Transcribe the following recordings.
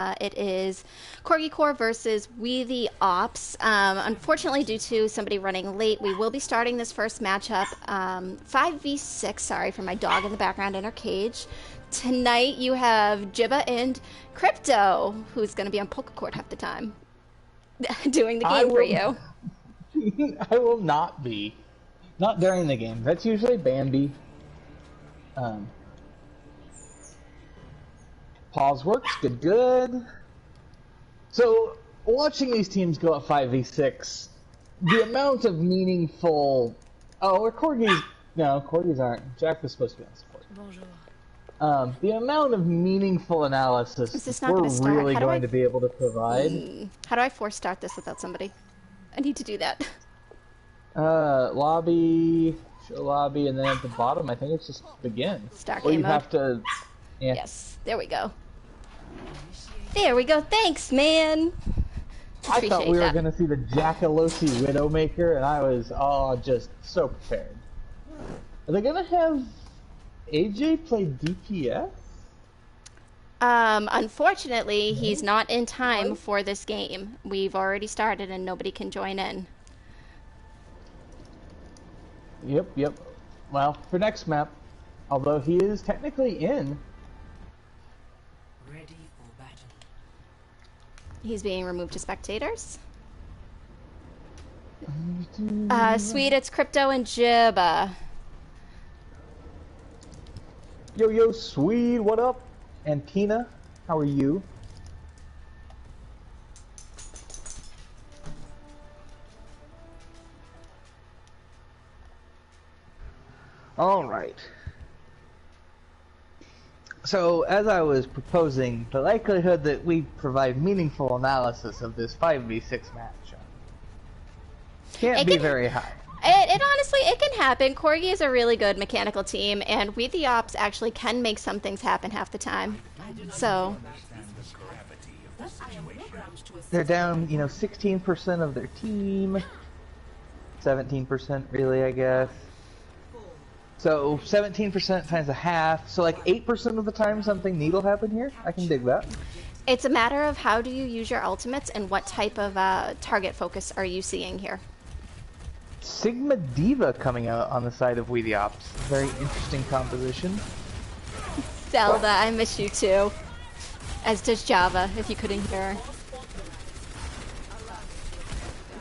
It is Corgi Core versus WeTheOpps. Unfortunately, due to somebody running late, we will be starting this first matchup 5v6. Sorry for my dog in the background in her cage. Tonight you have Jibba and Crypto, who's going to be on Poke Court half the time, doing the game for you. I will not be. Not during the game. That's usually Bambi. Pause works, good. So, watching these teams go at 5v6, the amount of meaningful... Oh, or Corgis... No, Corgis aren't. Jack was supposed to be on support. Bonjour. The amount of meaningful analysis we're really going to be able to provide... How do I force start this without somebody? I need to do that. Lobby... Show lobby, and then at the bottom, I think it's just begin. Start or game you mode. have to... Yeah. Yes, there we go. There we go. Thanks, man. I thought we were going to see the Jackalosi Widowmaker, and I was just so prepared. Are they going to have AJ play DPS? Unfortunately, he's not in time for this game. We've already started, and nobody can join in. Yep. Well, for next map, although he is technically in. Ready for battle. He's being removed to spectators. Sweet, it's Crypto and Jibba. Yo, Sweet, what up? And Tina, how are you? All right. So, as I was proposing, the likelihood that we provide meaningful analysis of this 5v6 match can't be very high. It honestly, it can happen. Corgi is a really good mechanical team, and WeTheOpps actually can make some things happen half the time. So... They're down, 16% of their team. 17% really, I guess. So 17% times a half, so like 8% of the time something neat will happen here. I can dig that. It's a matter of how do you use your ultimates and what type of target focus are you seeing here. Sigma Diva coming out on the side of WeTheOpps. Very interesting composition. Zelda, I miss you too. As does Java, if you couldn't hear her.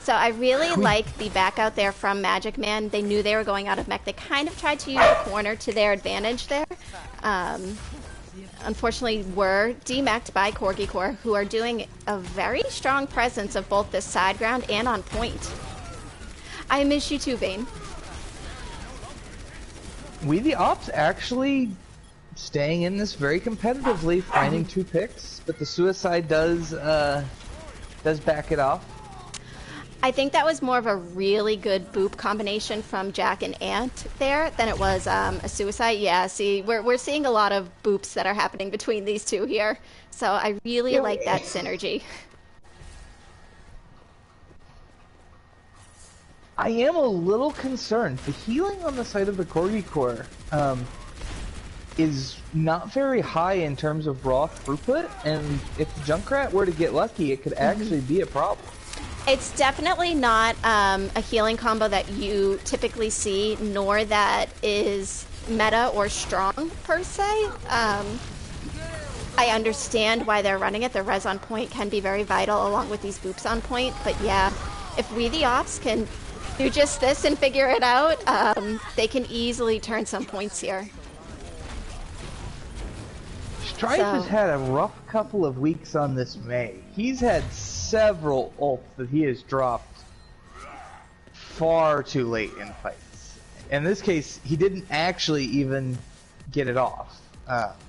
So I really like the back out there from Magic Man. They knew they were going out of mech. They kind of tried to use the corner to their advantage there. Unfortunately, were demeched by Corgi Core, who are doing a very strong presence of both this side ground and on point. I miss you too, Vayne. WeTheOpps actually staying in this very competitively, finding 2 picks, but the suicide does back it off. I think that was more of a really good boop combination from Jack and Ant there than it was a suicide. Yeah, see, we're seeing a lot of boops that are happening between these two here. So I really like that synergy. I am a little concerned. The healing on the side of the Corgi Core is not very high in terms of raw throughput, and if Junkrat were to get lucky, it could actually be a problem. It's definitely not a healing combo that you typically see, nor that is meta or strong, per se. I understand why they're running it. The res on point can be very vital, along with these boops on point. But yeah, if WeTheOpps can do just this and figure it out, they can easily turn some points here. Stripe has had a rough couple of weeks on this May. He's had several ults that he has dropped far too late in fights. In this case, he didn't actually even get it off.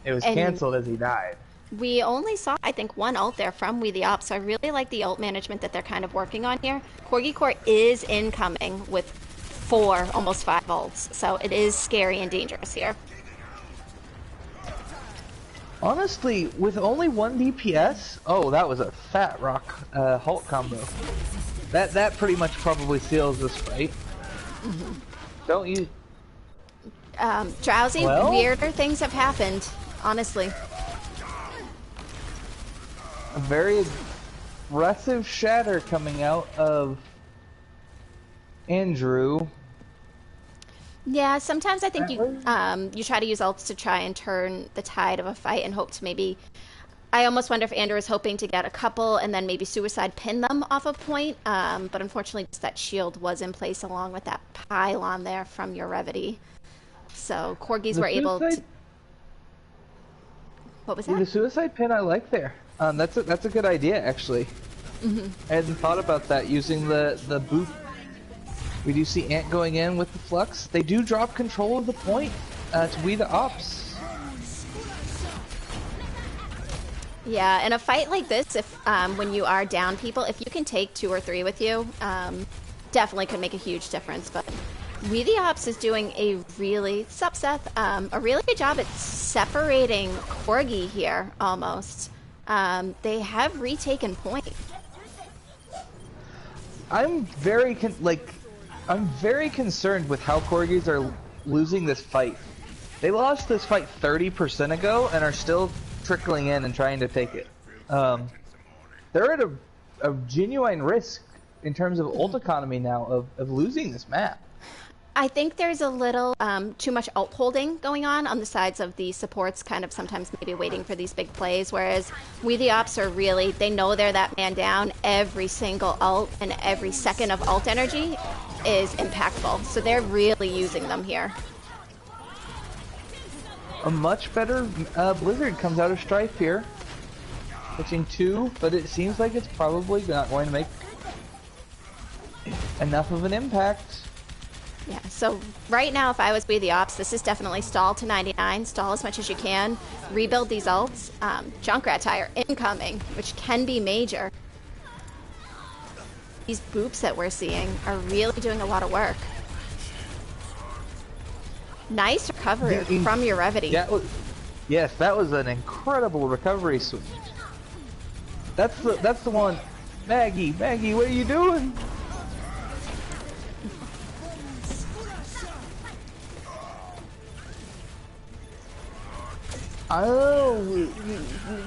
It was canceled as he died. We only saw, I think, 1 ult there from WeTheOpps, so I really like the ult management that they're kind of working on here. Corgi Core is incoming with 4, almost 5 ults, so it is scary and dangerous here. Honestly, with only 1 DPS, oh, that was a fat rock Hulk combo. That pretty much probably seals this fight. Don't you? Drowsy, weirder things have happened, honestly. A very aggressive shatter coming out of Andrew. Yeah, sometimes I think you try to use ults to try and turn the tide of a fight and hope to maybe. I almost wonder if Andrew is hoping to get a couple and then maybe suicide pin them off a point. But unfortunately, just that shield was in place along with that pylon there from your Revity. So Corgis were able to. What was that? The suicide pin I like there. That's a good idea actually. I hadn't thought about that using the boot. We do see Ant going in with the flux. They do drop control of the point to WeTheOpps. Yeah, in a fight like this, if when you are down people, if you can take 2 or 3 with you, definitely could make a huge difference. But WeTheOpps is doing a really, sup Seth, a really good job at separating Corgi here, almost. They have retaken point. I'm very concerned with how Corgis are losing this fight. They lost this fight 30% ago and are still trickling in and trying to take it. They're at a genuine risk in terms of ult economy now of losing this map. I think there's a little too much ult holding going on the sides of the supports, kind of sometimes maybe waiting for these big plays, whereas WeTheOpps are really, they know they're that man down. Every single ult and every second of ult energy is impactful, so they're really using them here. A much better Blizzard comes out of Strife here. Pitching 2, but it seems like it's probably not going to make enough of an impact. Yeah, so right now, if I was WeTheOpps, this is definitely stall to 99, stall as much as you can, rebuild these ults. Junkrat tire incoming, which can be major. These boops that we're seeing are really doing a lot of work. Nice recovery from your Revity. Yes, that was an incredible recovery switch. That's the one. Maggie, what are you doing? Oh,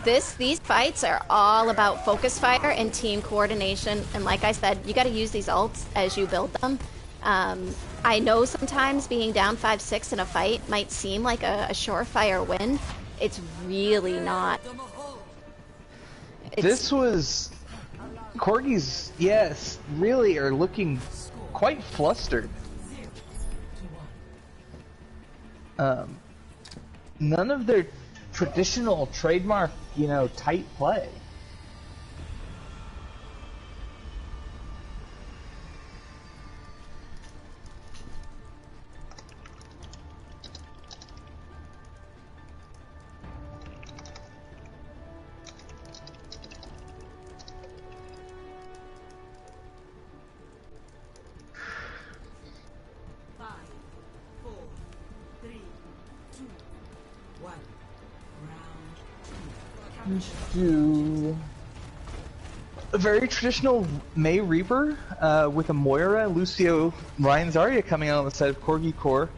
these fights are all about focus fire and team coordination. And like I said, you got to use these ults as you build them. I know sometimes being down 5-6 in a fight might seem like a surefire win. It's really not. This was Corgis. Yes, really are looking quite flustered. None of their traditional trademark, tight play. Do a very traditional May Reaper with a Moira, Lucio, Ryan, Zarya coming out on the side of Corgi Core,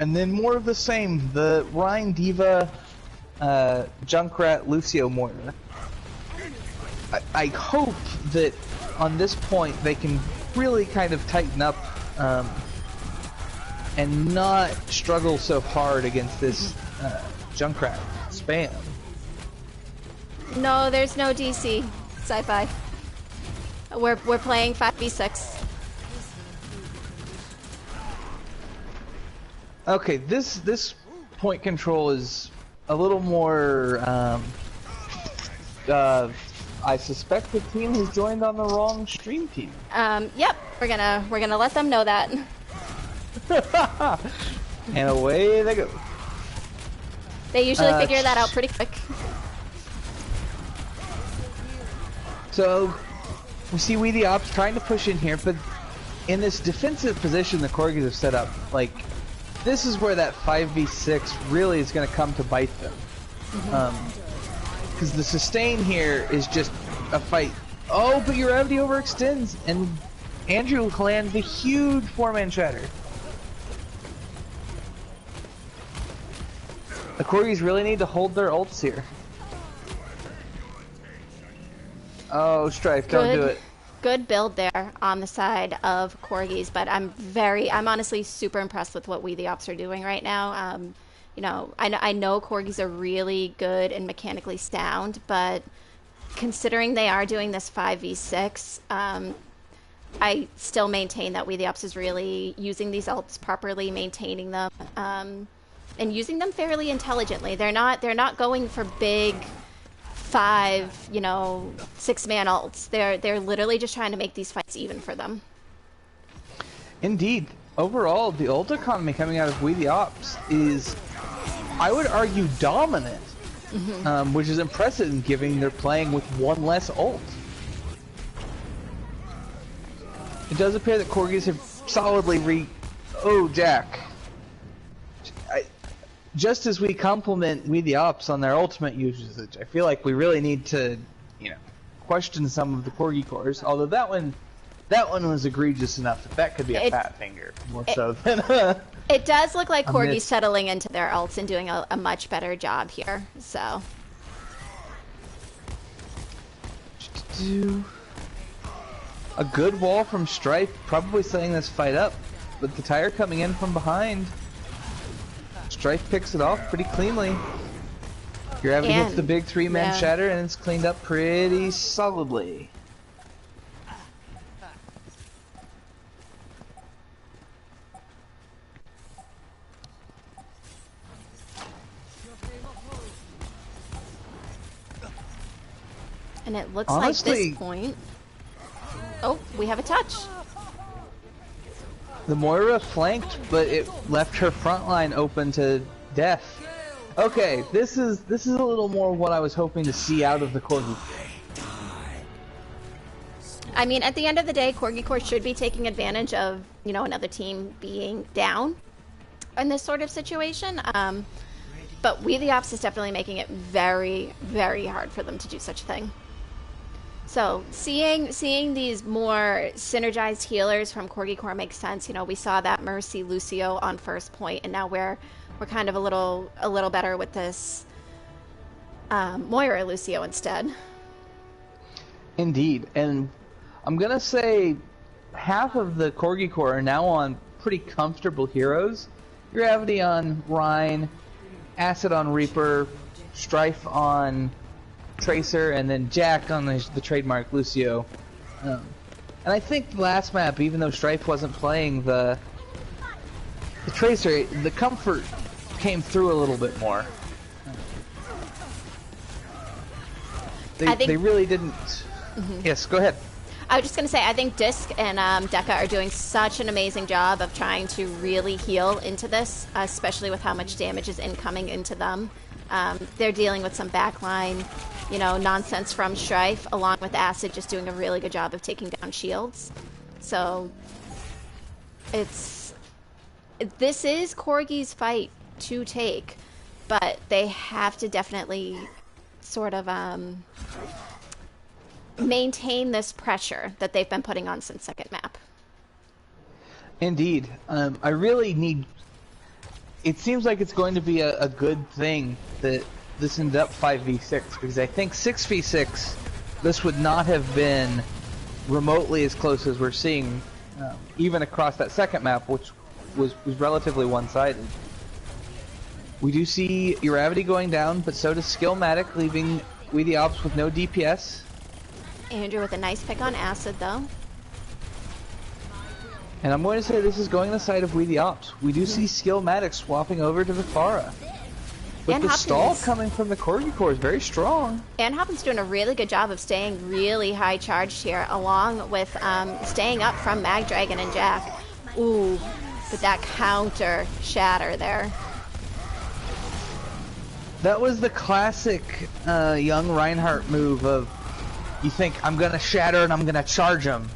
and then more of the same, the Ryan, Diva, Junkrat, Lucio, Moira. I hope that on this point they can really kind of tighten up and not struggle so hard against this Junkrat spam. No, there's no DC. Sci-fi. We're playing 5v6. Okay, this point control is a little more. I suspect the team has joined on the wrong stream team. Yep. We're gonna let them know that. And away they go. They usually figure that out pretty quick. So, we see WeTheOpps trying to push in here, but in this defensive position the Corgis have set up, like, this is where that 5v6 really is going to come to bite them. Because the sustain here is just a fight. Oh, but your Revity overextends, and Andrew lands a huge 4-man shatter. The Corgis really need to hold their ults here. Oh, Strife, don't do it. Good build there on the side of Corgis, but I'm honestly super impressed with what WeTheOpps are doing right now. You know, I know Corgis are really good and mechanically sound, but considering they are doing this 5v6, I still maintain that WeTheOpps is really using these ults properly, maintaining them, and using them fairly intelligently. They're not going for big 5, you know, 6-man ults. They're literally just trying to make these fights even for them. Indeed. Overall, the ult economy coming out of WeTheOpps is, I would argue, dominant, which is impressive given they're playing with one less ult. It does appear that Corgis have solidly Oh, Jack. Just as we compliment WeTheOpps on their ultimate usage, I feel like we really need to, you know, question some of the Corgi cores. Although that one was egregious enough that could be a fat finger more so than It does look like Corgi's settling into their ults and doing a much better job here. So. A good wall from Strife, probably setting this fight up, with the tire coming in from behind. Strife picks it off pretty cleanly. Gravity hits the big 3-man shatter, and it's cleaned up pretty solidly. And it looks like this point. Oh, we have a touch. The Moira flanked, but it left her front line open to death. Okay, this is a little more what I was hoping to see out of the Corgi. I mean, at the end of the day, Corgi Core should be taking advantage of, you know, another team being down in this sort of situation. But WeTheOpps is definitely making it very, very hard for them to do such a thing. So seeing these more synergized healers from Corgi Core makes sense. You know, we saw that Mercy Lucio on first point, and now we're kind of a little better with this Moira Lucio instead. Indeed, and I'm gonna say half of the Corgi Core are now on pretty comfortable heroes. Gravity on Rhine, Acid on Reaper, Strife on Tracer, and then Jack on the trademark Lucio. And I think the last map, even though Strife wasn't playing the Tracer, the comfort came through a little bit more. They really didn't. Yes, go ahead. I was just going to say, I think Disc and Deca are doing such an amazing job of trying to really heal into this, especially with how much damage is incoming into them. They're dealing with some backline, you know, nonsense from Strife, along with Acid just doing a really good job of taking down shields. So, this is Corgi's fight to take, but they have to definitely sort of maintain this pressure that they've been putting on since second map. Indeed. I really need... It seems like it's going to be a good thing that this ended up 5v6, because I think 6v6, this would not have been remotely as close as we're seeing, even across that second map, which was relatively one-sided. We do see Gravity going down, but so does Skillmatic, leaving WeTheOpps with no DPS. Andrew with a nice pick on Acid, though. And I'm going to say this is going on the side of WeTheOpps. We do see Skillmatic swapping over to Vifara. But And the Hopkins. stall coming from the Corgi Core is very strong. And Hopkins doing a really good job of staying really high charged here, along with staying up from Mag Dragon and Jack. Ooh, but that counter shatter there. That was the classic young Reinhardt move of, you think, I'm going to shatter and I'm going to charge him.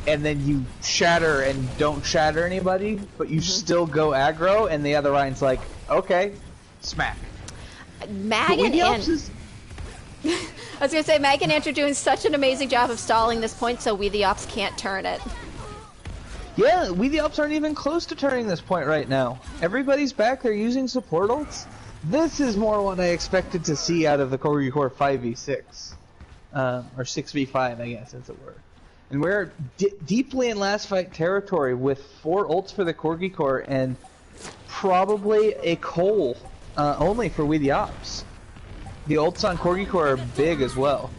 And then you shatter and don't shatter anybody, but you still go aggro, and the other Ryan's like, okay, smack. Mag and I was going to say, Mag and Ant are doing such an amazing job of stalling this point, so WeTheOpps can't turn it. Yeah, WeTheOpps aren't even close to turning this point right now. Everybody's back, they're using support ults. This is more what I expected to see out of the Corgi Core 5v6. or 6v5, I guess, as it were. And we're deeply in last fight territory with 4 ults for the Corgi core and probably a Cole only for WeTheOpps. The ults on Corgi core are big as well.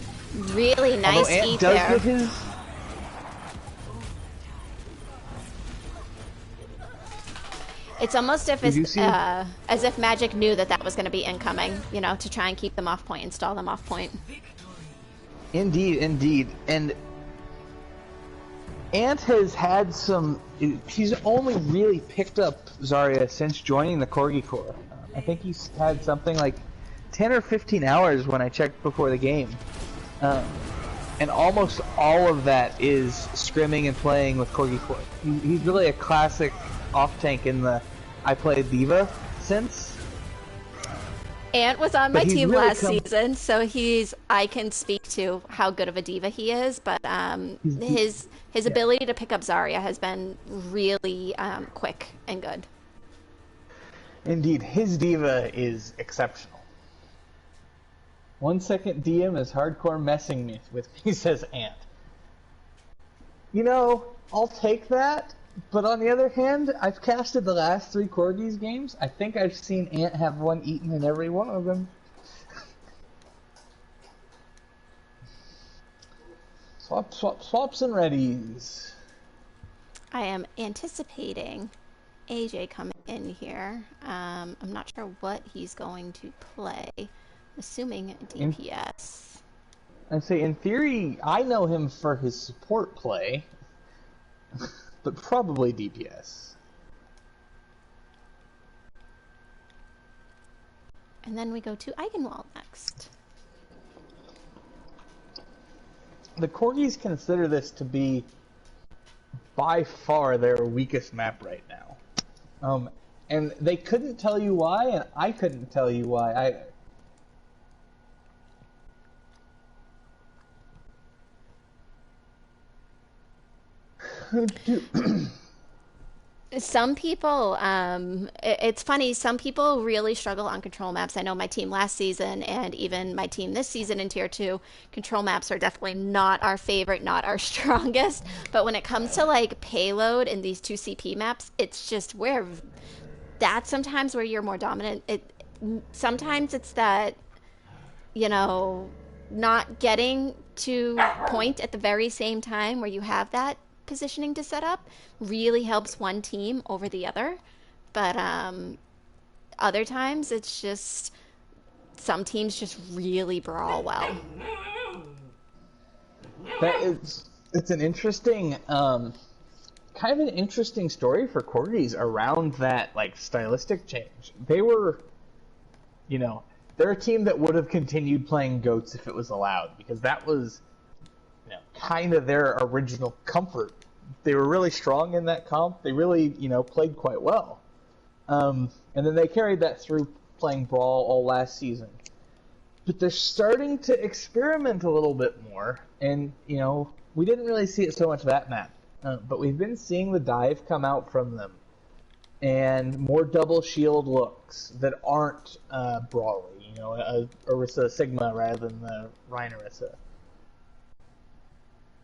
Really nice Although Ant eat does there. get his... It's almost as if Magic knew that that was going to be incoming, you know, to try and keep them off point and stall them off point. Indeed, indeed. And Ant has had some... He's only really picked up Zarya since joining the Corgi core. I think he's had something like 10 or 15 hours when I checked before the game. And almost all of that is scrimming and playing with Corgi core. He's really a classic off-tank in the I play D.Va sense. Ant was on my team really last season, so I can speak to how good of a diva he is, but his ability to pick up Zarya has been really quick and good. Indeed, his diva is exceptional. 1 second DM is hardcore messing with me, says Ant. You know, I'll take that, but on the other hand, I've casted the last 3 Corgis games. I think I've seen Ant have one eaten in every one of them. Swaps and readies. I am anticipating AJ coming in here. I'm not sure what he's going to play. Assuming DPS. I'd say, in theory, I know him for his support play, but probably DPS. And then we go to Eigenwald next. The Corgis consider this to be by far their weakest map right now. And they couldn't tell you why, and I couldn't tell you why. Some people, it's funny, some people really struggle on control maps. I know my team last season and even my team this season in Tier 2, control maps are definitely not our favorite, not our strongest. But when it comes to like payload in these 2 CP maps, it's just that's sometimes where you're more dominant. Sometimes it's that, you know, not getting to point at the very same time where you have that positioning to set up really helps one team over the other. But other times it's just some teams just really brawl well. It's an interesting kind of an interesting story for Corgis around that like stylistic change. They were, you know, they're a team that would have continued playing goats if it was allowed, because that was, you know, kind of their original comfort. They were really strong in that comp. They really, you know, played quite well. And then they carried that through playing Brawl all last season. But they're starting to experiment a little bit more. And, you know, we didn't really see it so much that map. But we've been seeing the dive come out from them. And more double shield looks that aren't brawly. You know, a Orisa Sigma rather than the Rein Orisa.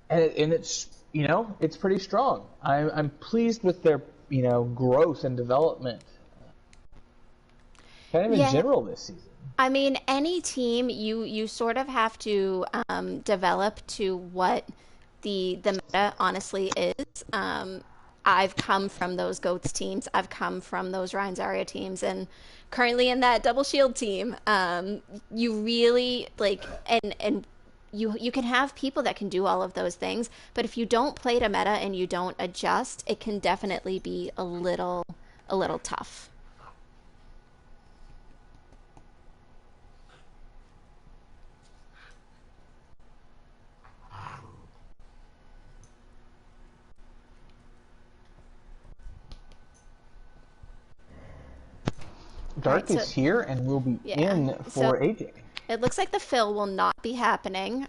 And it's, you know, it's pretty strong. I'm pleased with their, you know, growth and development. Kind of in general this season. I mean, any team, you sort of have to develop to what the meta honestly is. I've come from those GOATS teams. I've come from those Rein Zarya teams, and currently in that double shield team. You really like, and you can have people that can do all of those things, but if you don't play to meta and you don't adjust, it can definitely be a little tough. Dark is here and will be in for AJ. It looks like the fill will not be happening.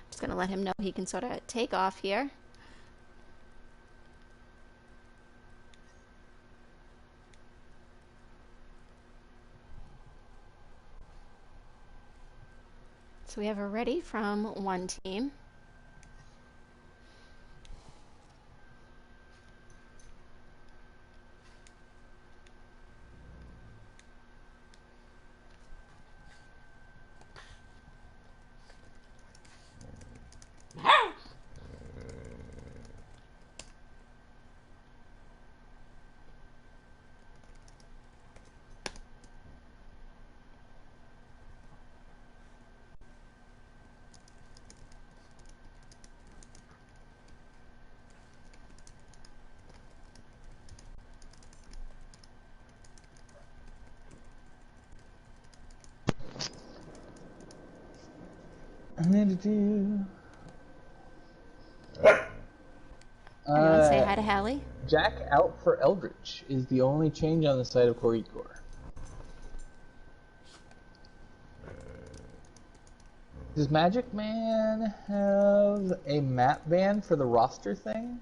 Just Just gonna let him know he can sort of take off here. So we have a ready from one team. Anyone say hi to Hallie? Jack out for Eldritch is the only change on the side of Corgi Core. Does Magic Man have a map ban for the roster thing?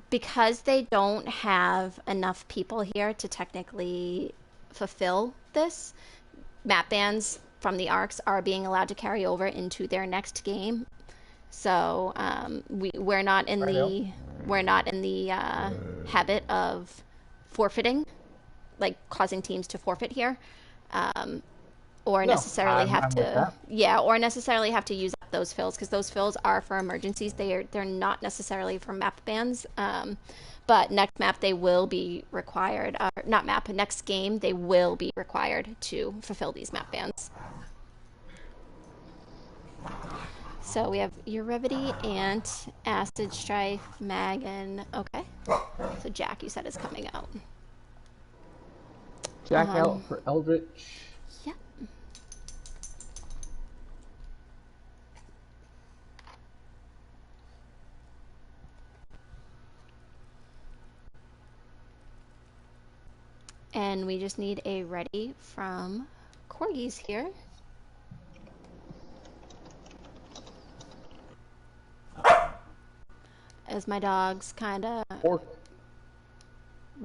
Because they don't have enough people here to technically fulfill this, map bans from the arcs are being allowed to carry over into their next game. So we're not in the habit of forfeiting, like causing teams to forfeit here, or necessarily have to use up those fills, because those fills are for emergencies. They're not necessarily for map bans. But next map they will be required, next game they will be required to fulfill these map bans. So we have Eurevity, Ant, Acid Strife, Magan. Okay. So Jack, you said, is coming out. Jack out for Eldritch. Yep. And we just need a ready from Corgis here. As my dogs kind of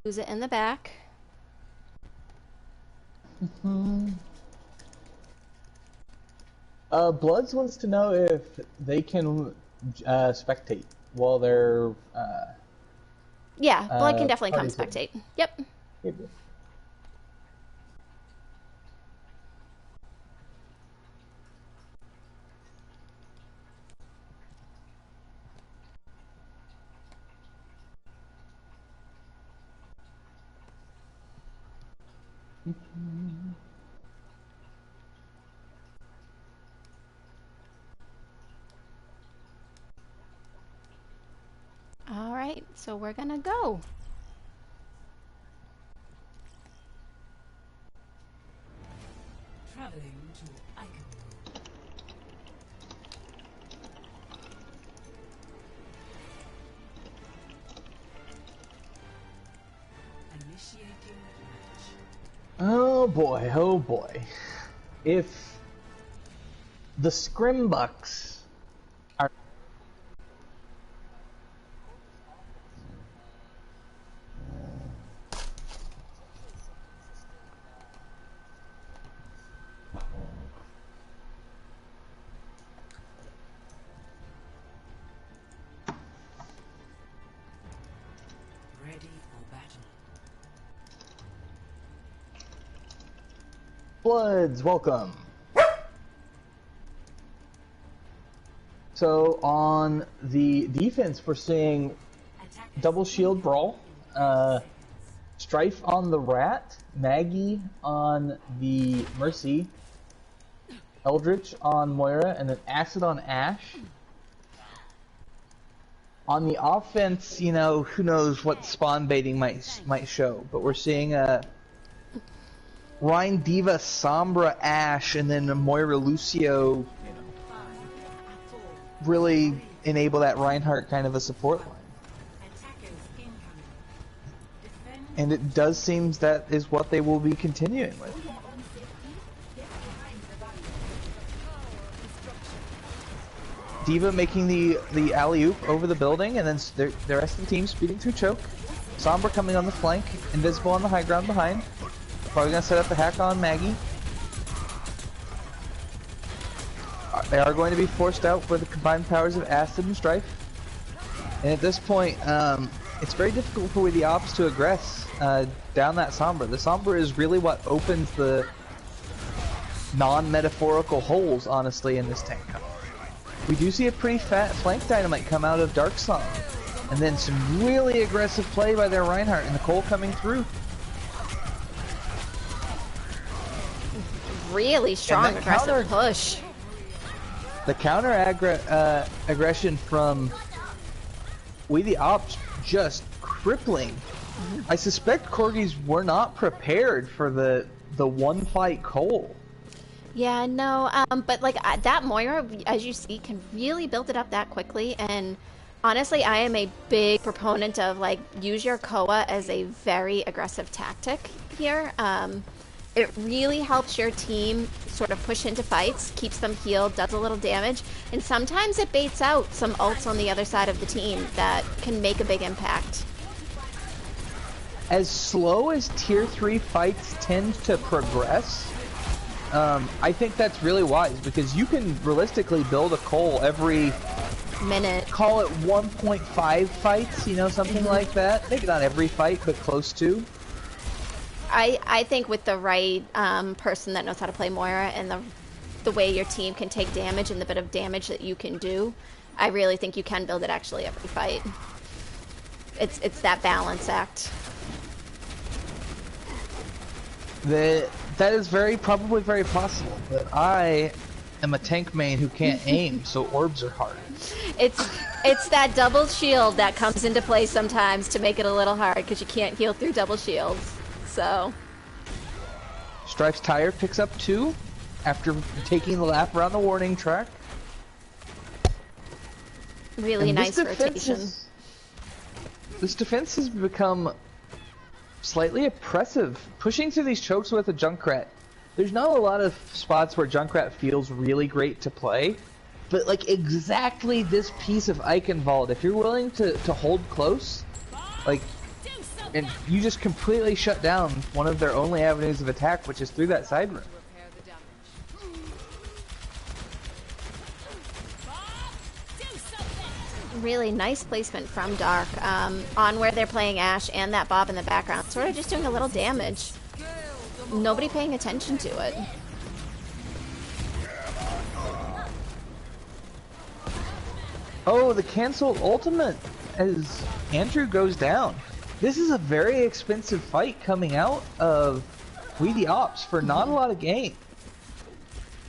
lose it in the back. Bloods wants to know if they can spectate while they're... yeah, Blood can definitely come spectate. Yep. All right, so we're gonna go. Traveling to Icon. Initiating match. Oh boy, oh boy. If the Scrimbucks are... Ready for battle. Bloods, welcome. So on the defense, we're seeing double shield brawl, Strife on the Rat, Maggie on the Mercy, Eldritch on Moira, and then Acid on Ash. On the offense, you know, who knows what spawn baiting might show, but we're seeing Rhine Diva, Sombra, Ash, and then Moira Lucio, really enable that Reinhardt kind of a support line. And it does seem that is what they will be continuing with. D.Va making the alley-oop over the building, and then the rest of the team speeding through choke. Sombra coming on the flank, invisible on the high ground behind. Probably gonna set up the hack on Maggie. They are going to be forced out with the combined powers of Acid and Strife. And at this point, it's very difficult for WeTheOpps to aggress down that Sombra. The Sombra is really what opens the non-metaphorical holes, honestly, in this tank. We do see a pretty fat flank dynamite come out of Dark Song. And then some really aggressive play by their Reinhardt, and the Cole coming through. Really strong aggressive push. The counter aggression from WeTheOpps just crippling. I suspect Corgis were not prepared for the one fight Cole. Yeah, no, but like that Moira, as you see, can really build it up that quickly. And honestly, I am a big proponent of like use your Koa as a very aggressive tactic here. It really helps your team sort of push into fights, keeps them healed, does a little damage, and sometimes it baits out some ults on the other side of the team that can make a big impact. As slow as tier 3 fights tend to progress, I think that's really wise, because you can realistically build a Cole every minute. Call it 1.5 fights, you know, something like that. Maybe not every fight, but close to. I think with the right person that knows how to play Moira and the way your team can take damage and the bit of damage that you can do, I really think you can build it actually every fight. It's that balance act. That is probably very possible, but I am a tank main who can't aim, so orbs are hard. It's that double shield that comes into play sometimes to make it a little hard because you can't heal through double shields. So Strife's tire picks up 2 after taking the lap around the warning track. Really nice rotation. This defense has become slightly oppressive. Pushing through these chokes with a Junkrat. There's not a lot of spots where Junkrat feels really great to play, but like exactly this piece of Eichenwald, if you're willing to hold close, like, and you just completely shut down one of their only avenues of attack, which is through that side room. Really nice placement from Dark on where they're playing Ashe and that Bob in the background. Sort of just doing a little damage. Nobody paying attention to it. Oh, the canceled ultimate as Andrew goes down. This is a very expensive fight coming out of WeTheOpps for not a lot of gain.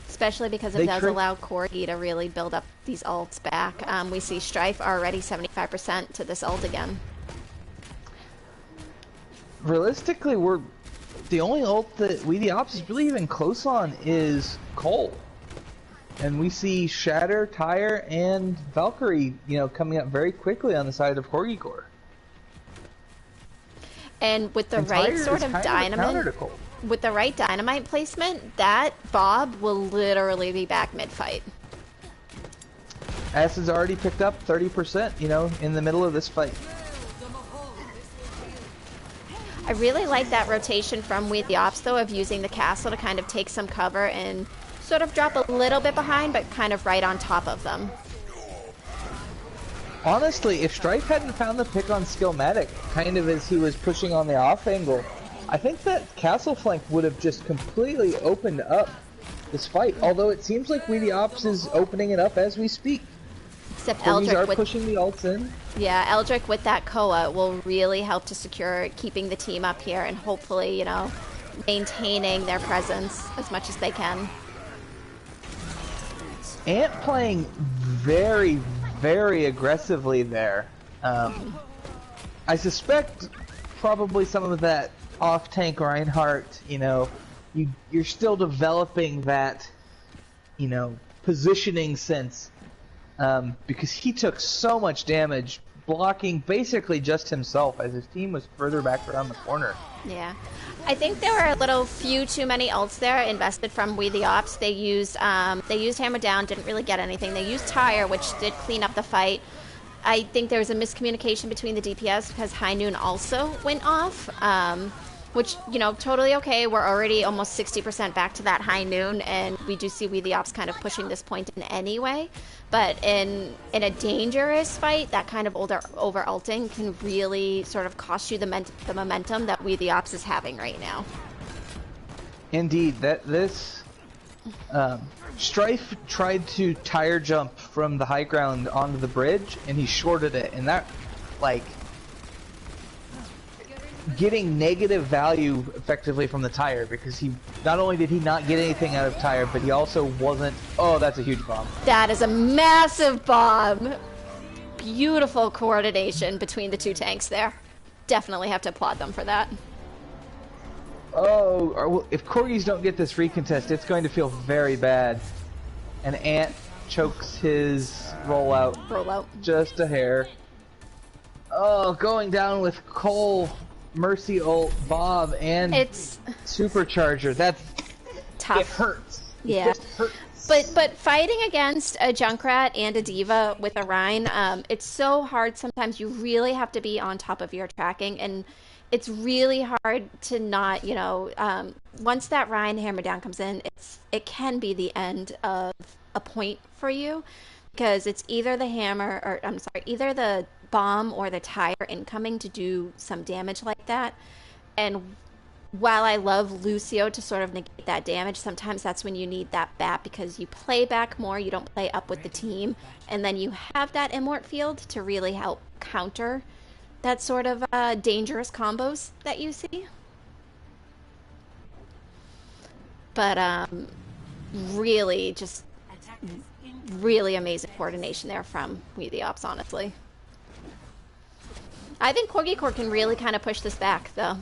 Especially because it does allow Corgi to really build up these ults back. We see Strife already 75% to this ult again. Realistically, the only ult that WeTheOpps is really even close on is Cole. And we see Shatter, Tire, and Valkyrie, you know, coming up very quickly on the side of Corgi Core. And with the right sort of dynamite, with the right dynamite placement, that Bob will literally be back mid-fight. Acid's already picked up 30%, you know, in the middle of this fight. I really like that rotation from WeTheOpps, though, of using the castle to kind of take some cover and sort of drop a little bit behind, but kind of right on top of them. Honestly, if Strife hadn't found the pick on Skillmatic, kind of as he was pushing on the off angle, I think that castle flank would have just completely opened up this fight. Although it seems like WeTheOpps is opening it up as we speak. Except Corgis are pushing the ults in. Yeah, Eldrick with that Koa will really help to secure keeping the team up here and hopefully, you know, maintaining their presence as much as they can. Ant playing very, very aggressively there. I suspect probably some of that off-tank Reinhardt, you know, you're still developing that, you know, positioning sense. Because he took so much damage, blocking basically just himself as his team was further back around the corner. Yeah. I think there were a little few too many ults there invested from WeTheOpps. They used Hammer Down, didn't really get anything. They used Tire, which did clean up the fight. I think there was a miscommunication between the DPS because High Noon also went off, which, you know, totally okay. We're already almost 60% back to that High Noon, and we do see WeTheOpps kind of pushing this point in anyway. But in a dangerous fight, that kind of over ulting can really sort of cost you the momentum that WeTheOpps is having right now. Indeed, this Strife tried to tire jump from the high ground onto the bridge, and he shorted it, and that, like, getting negative value effectively from the tire, because he not only did he not get anything out of tire, but he also wasn't. Oh, that's a huge bomb. That is a massive bomb. Beautiful coordination between the two tanks there. Definitely have to applaud them for that. Oh, if Corgis don't get this recontest, it's going to feel very bad. And Ant chokes his rollout just a hair. Oh, going down with Cole, Mercy ult, Bob, and it's Supercharger. That's tough. It hurts. Yeah. It just hurts. But fighting against a Junkrat and a Diva with a Rein, it's so hard. Sometimes you really have to be on top of your tracking, and it's really hard to not, you know, once that Rein Hammer Down comes in, it can be the end of a point for you, because it's either the hammer, or I'm sorry, either the bomb or the tire incoming to do some damage like that. And while I love Lucio to sort of negate that damage, sometimes that's when you need that bat, because you play back more, you don't play up with the team, and then you have that Immort field to really help counter that sort of dangerous combos that you see. But really, just really amazing coordination there from WeTheOpps, honestly. I think Corgi Core can really kind of push this back, though.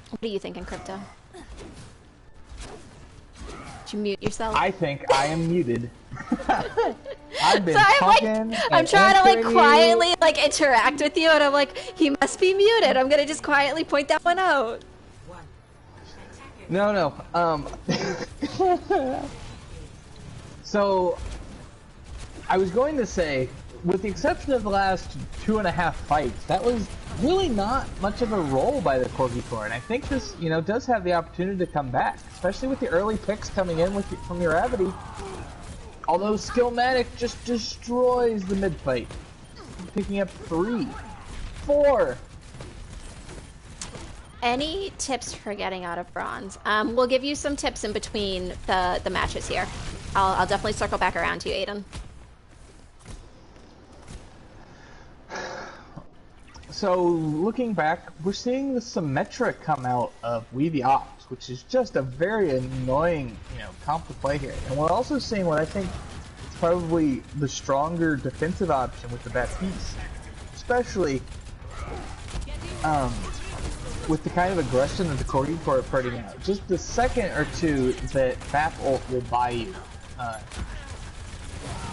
What are you thinking, Crypto? Did you mute yourself? I think I am muted. I've been so talking. I'm trying to like quietly like interact with you, and I'm like, he must be muted. I'm gonna just quietly point that one out. No. So, I was going to say, with the exception of the last 2.5 fights, that was really not much of a role by the Corgi Core, and I think this, you know, does have the opportunity to come back, especially with the early picks coming in from your Avity. Although Skillmatic just destroys the mid fight, picking up 3, 4. Any tips for getting out of bronze? We'll give you some tips in between the matches here. I'll definitely circle back around to you, Aiden. So, looking back, we're seeing the Symmetra come out of WeTheOpps, which is just a very annoying, you know, comp to play here. And we're also seeing what I think is probably the stronger defensive option with the Baptiste, especially with the kind of aggression that the Corgi Core are putting out. Just the second or two that Bap ult will buy you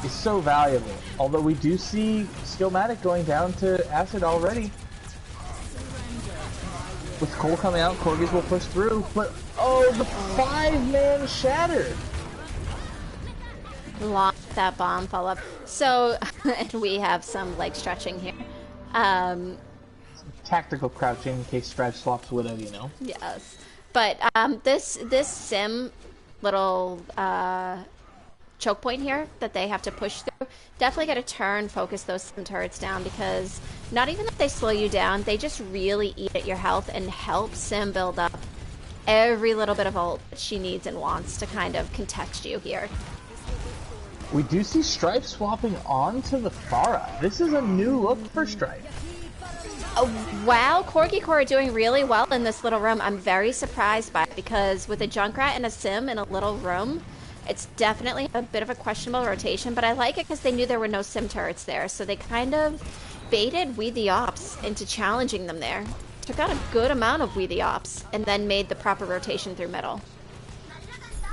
is so valuable. Although we do see Skillmatic going down to Acid already. With Cole coming out, Corgis will push through, but oh, the 5-man shatter! Lost that bomb follow-up. So, and we have some leg stretching here. Tactical crouching in case Stretch swaps Widow, you know? Yes. But this sim little choke point here that they have to push through, definitely got to turn, focus those sim turrets down, because not even if they slow you down, they just really eat at your health and help sim build up every little bit of ult that she needs and wants to kind of contest you here. We do see Strife swapping onto the Pharah. This is a new look for Strife. Wow, Corgi Core are doing really well in this little room. I'm very surprised by it, because with a Junkrat and a sim in a little room, it's definitely a bit of a questionable rotation, but I like it because they knew there were no sim turrets there, so they kind of baited WeTheOpps into challenging them there. Took out a good amount of WeTheOpps, and then made the proper rotation through middle.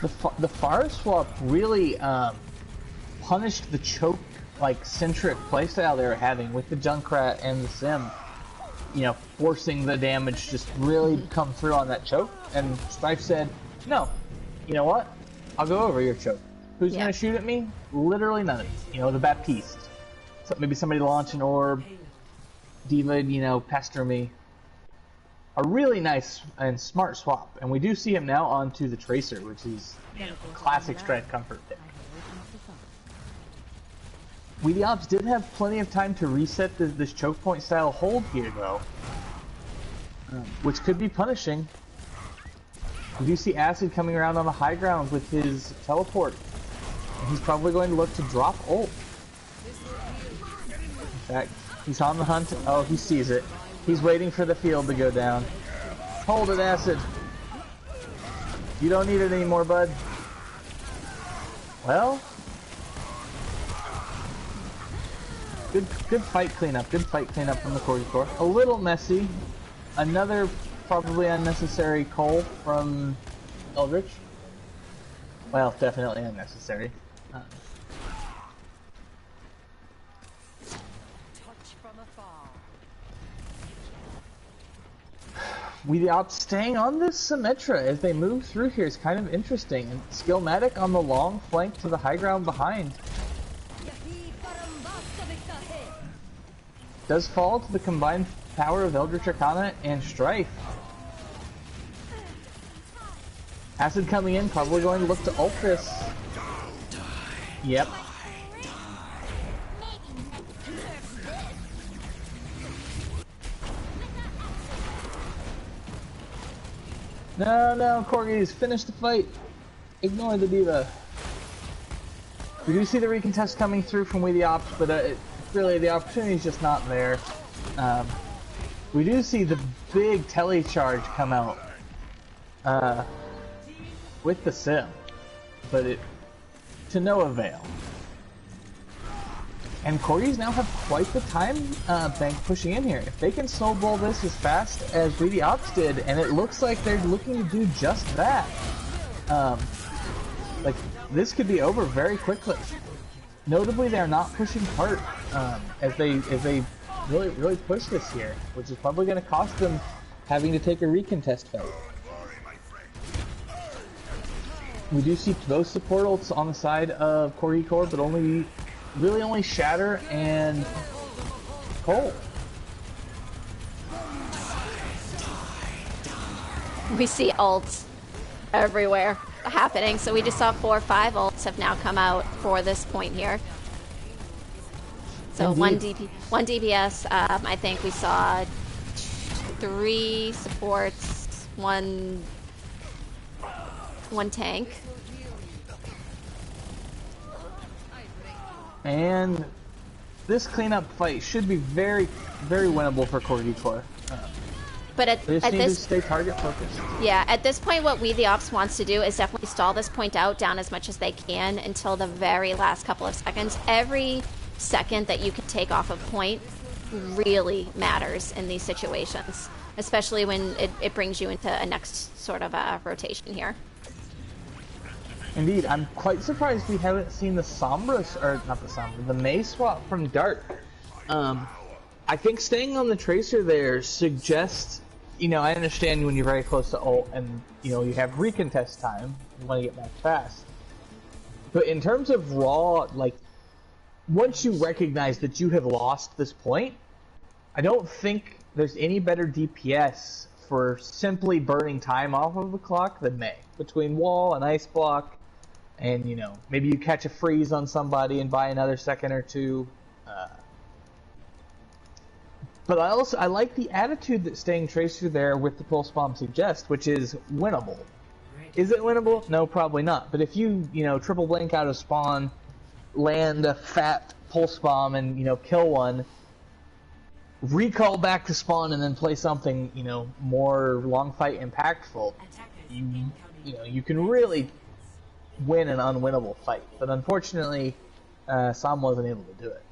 The Pharah swap really punished the choke like centric playstyle they were having with the Junkrat and the Sim, you know, forcing the damage just really come through on that choke. And Strife said, "No, you know what? I'll go over your choke. Who's Yeah. gonna shoot at me? Literally none of you. You know, the Baptiste. So maybe somebody launch an orb, D.Va, you know, pester me." A really nice and smart swap, and we do see him now onto the Tracer, which is, you know, classic Strife comfort pick. WeTheOpps did have plenty of time to reset this choke point style hold here, though, which could be punishing. We do see Acid coming around on the high ground with his teleport. And he's probably going to look to drop ult. In fact, he's on the hunt. Oh, he sees it. He's waiting for the field to go down. Hold it, Acid. You don't need it anymore, bud. Well, good fight cleanup. Good fight cleanup from the Corgi core. A little messy. Another probably unnecessary cull from Eldritch. Well, definitely unnecessary. WeTheOpps staying on this Symmetra as they move through here is kind of interesting. And Skillmatic on the long flank to the high ground behind. Does fall to the combined power of Eldritch Arcana and Strife. Acid coming in, probably going to look to ult this. Yep. No, Corgis, finish the fight. Ignore the D.Va. We do see the recontest coming through from WeTheOpps, but really the opportunity is just not there. We do see the big telecharge come out with the Sim, but it to no avail. And Corgis now have quite the time bank pushing in here. If they can snowball this as fast as WeTheOpps did, and it looks like they're looking to do just that, like this could be over very quickly. Notably, they're not pushing hard as they really push this here, which is probably going to cost them having to take a recontest fight. We do see both support ults on the side of Corgi core, but only Shatter and Cole. We see ults everywhere happening, so we just saw 4 or 5 ults have now come out for this point here. So one DPS, I think we saw 3 supports, one tank. And this cleanup fight should be very, very winnable for Corgi core. But at They just need to this, stay target focused. yeah, at this point, what WeTheOpps wants to do is definitely stall this point out down as much as they can until the very last couple of seconds. Every second that you can take off a point really matters in these situations, especially when it brings you into a next sort of a rotation here. Indeed, I'm quite surprised we haven't seen the Sombra, or not the Sombra, the May swap from Dart. I think staying on the Tracer there suggests, you know, I understand when you're very close to ult and, you know, you have recontest time, you want to get back fast. But in terms of raw, like, once you recognize that you have lost this point, I don't think there's any better DPS for simply burning time off of the clock than May. Between wall and ice block, and, you know, maybe you catch a freeze on somebody and buy another second or two. But I like the attitude that staying Tracer there with the Pulse Bomb suggests, which is winnable. Is it winnable? No, probably not. But if you know, triple blink out of spawn, land a fat Pulse Bomb and, you know, kill one, recall back to spawn and then play something, you know, more long fight impactful, you know, you can really win an unwinnable fight. But unfortunately, Sam wasn't able to do it.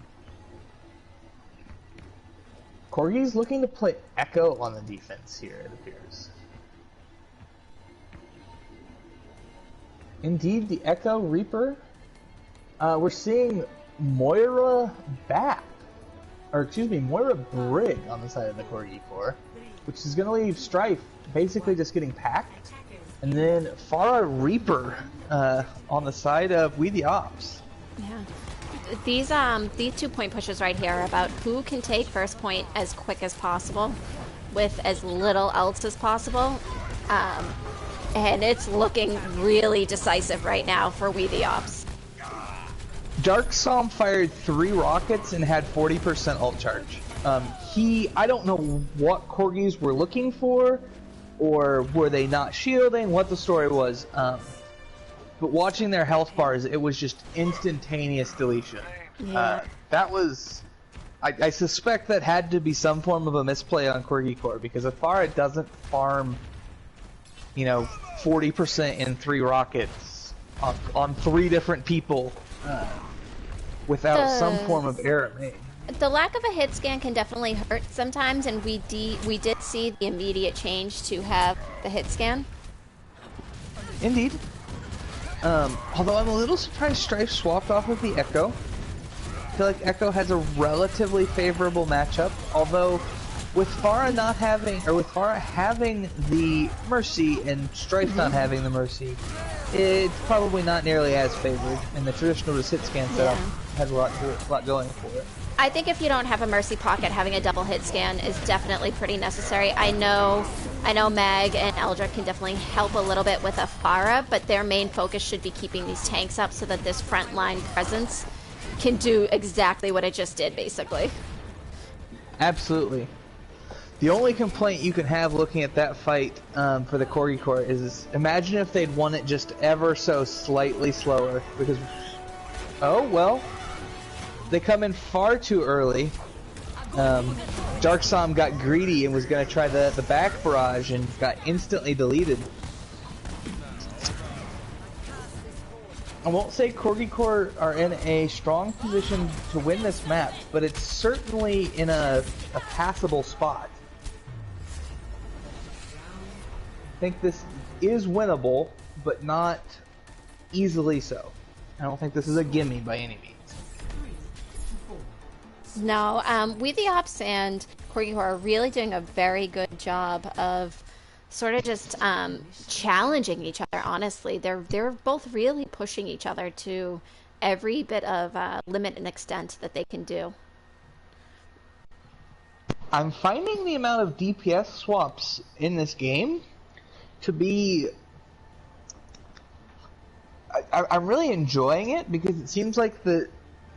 Corgi's looking to play Echo on the defense here, it appears. Indeed, the Echo Reaper. We're seeing Moira back. Or excuse me, Moira Brig on the side of the Corgi core, which is going to leave Strife basically just getting packed. And then Farah Reaper on the side of WeTheOpps. Yeah. These 2-point pushes right here are about who can take first point as quick as possible with as little else as possible. And it's looking really decisive right now for WeTheOpps. Dark Psalm fired 3 rockets and had 40% ult charge. I don't know what Corgis were looking for, or were they not shielding, what the story was. But watching their health bars, it was just instantaneous deletion. Yeah. That was... I suspect that had to be some form of a misplay on Corgi Core, because Afara doesn't farm, 40% in 3 rockets on 3 different people without some form of error made. The lack of a hit scan can definitely hurt sometimes, and we did see the immediate change to have the hit scan. Indeed. Although I'm a little surprised Strife swapped off with the Echo. I feel like Echo has a relatively favorable matchup, although with Farah having the Mercy and Strife not having the Mercy, it's probably not nearly as favored, and the traditional just hit scan setup had a lot going for it. I think if you don't have a Mercy pocket, having a double hit scan is definitely pretty necessary. I know Mag and Eldra can definitely help a little bit with a Farah, but their main focus should be keeping these tanks up so that this frontline presence can do exactly what it just did, basically. Absolutely. The only complaint you can have looking at that fight for the Corgi Core is imagine if they'd won it just ever so slightly slower, because they come in far too early. Dark Psalm got greedy and was going to try the back barrage and got instantly deleted. I won't say Corgi Core are in a strong position to win this map, but it's certainly in a passable spot. I think this is winnable, but not easily so. I don't think this is a gimme by any means. No, WeTheOpps and Corgi Core are really doing a very good job of sort of just challenging each other, honestly. They're both really pushing each other to every bit of limit and extent that they can do. I'm finding the amount of DPS swaps in this game to be... I'm really enjoying it, because it seems like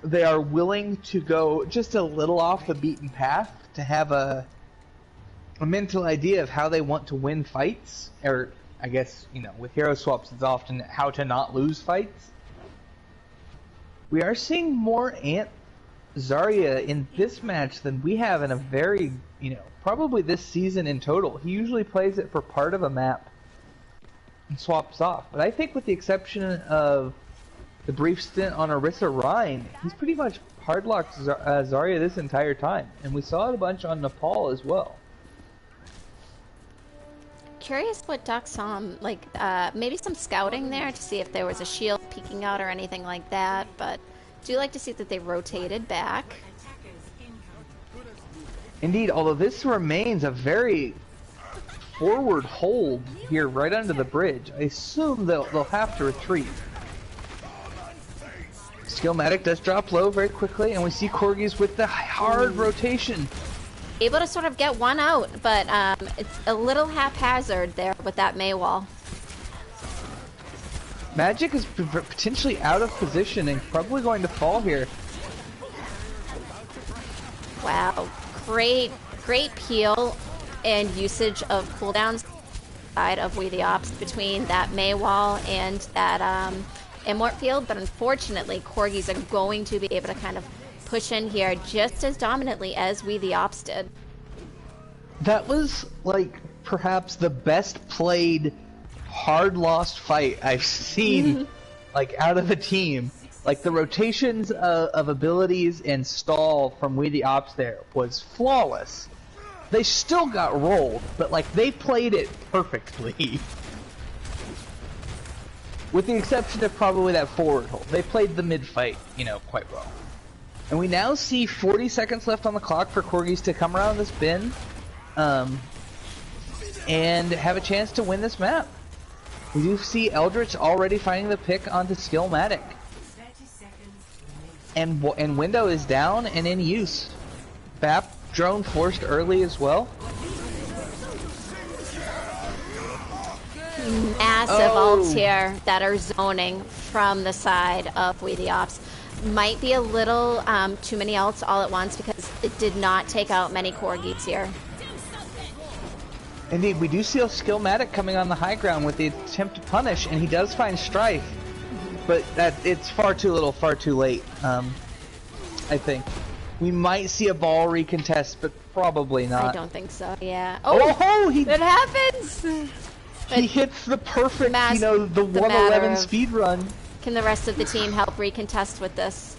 they are willing to go just a little off the beaten path to have a mental idea of how they want to win fights, or I guess, with hero swaps it's often how to not lose fights. We are seeing more Ant Zarya in this match than we have in a very, probably this season in total. He usually plays it for part of a map and swaps off, but I think with the exception of the brief stint on Orisa Rhine, he's pretty much hardlocked Zarya this entire time, and we saw it a bunch on Nepal as well. Curious what Dark Psalm, maybe some scouting there to see if there was a shield peeking out or anything like that, but do like to see that they rotated back. Indeed, although this remains a very forward hold here right under the bridge, I assume they'll have to retreat. Skillmatic does drop low very quickly, and we see Corgis with the hard rotation. Able to sort of get one out, but it's a little haphazard there with that Mei wall. Magic is potentially out of position and probably going to fall here. Wow, great peel and usage of cooldowns side of WeTheOpps between that Mei wall and that Immort field, but unfortunately Corgis are going to be able to kind of push in here just as dominantly as WeTheOpps did. That was perhaps the best played hard lost fight I've seen out of a team. The rotations of abilities and stall from WeTheOpps there was flawless. They still got rolled, but they played it perfectly. With the exception of probably that forward hold. They played the mid fight, quite well. And we now see 40 seconds left on the clock for Corgis to come around this bin and have a chance to win this map. We do see Eldritch already finding the pick onto Skillmatic. 30 seconds remaining. And Window is down and in use. BAP drone forced early as well. Massive ults here that are zoning from the side of WeTheOpps. Might be a little too many ults all at once because it did not take out many Corgis here. Indeed, we do see a Skillmatic coming on the high ground with the attempt to punish, and he does find Strife. But it's far too little, far too late, I think. We might see a ball recontest, but probably not. I don't think so, yeah. Oh, it happens! He hits the perfect, the 111 speed run. Can the rest of the team help recontest with this?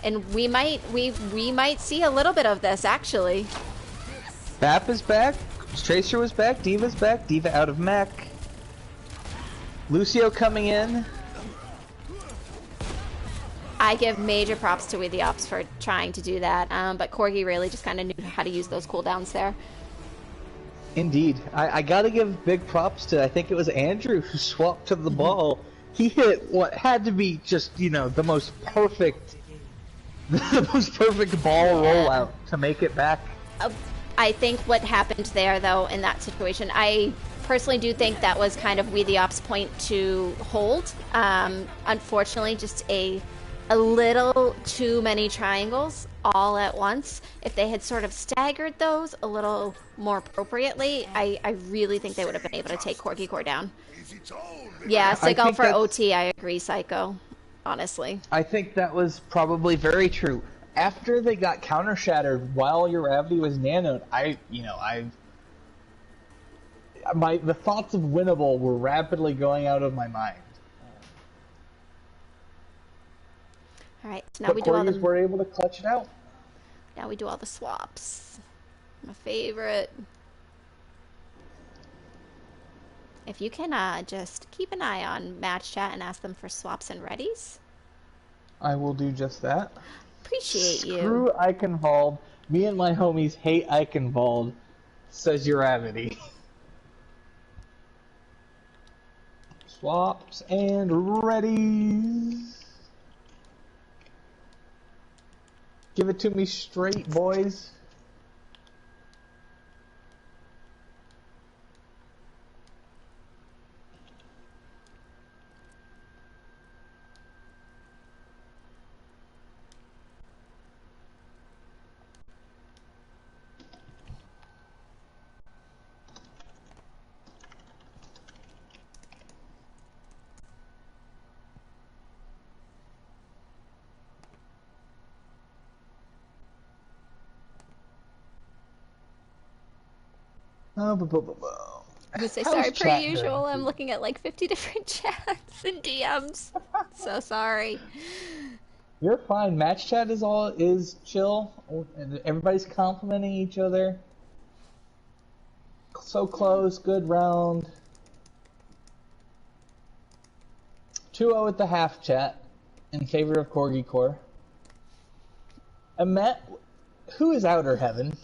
And we might see a little bit of this, actually. BAP is back. Tracer was back. Diva's back. Diva out of mech. Lucio coming in. I give major props to WeTheOpps for trying to do that, but Corgi really just kind of knew how to use those cooldowns there. Indeed. I gotta give big props to, I think it was Andrew who swapped to the ball. He hit what had to be just, the most perfect ball rollout to make it back. I think what happened there, though, in that situation, I personally do think that was kind of WeTheOpps' point to hold. Unfortunately, just a little too many triangles all at once. If they had sort of staggered those a little more appropriately, I really think they would have been able to take Corgi Core down. Yeah, Psycho for OT, I agree, Psycho, honestly. I think that was probably very true. After they got counter shattered while your Ravity was nanoed, the thoughts of winnable were rapidly going out of my mind. All right, so now we do all the... were able to clutch it out. Now we do all the swaps. My favorite. If you can just keep an eye on match chat and ask them for swaps and readies. I will do just that. Appreciate you. Screw Eichenwald. Me and my homies hate Eichenwald, says your Ravity. Swaps and readies. Give it to me straight, boys. I'm gonna say sorry per usual. I'm looking at like 50 different chats and DMs. So sorry. You're fine. Match chat is chill. Everybody's complimenting each other. So close. Good round. 2-0 at the half chat in favor of Corgi Core. And Matt, who is Outer Heaven?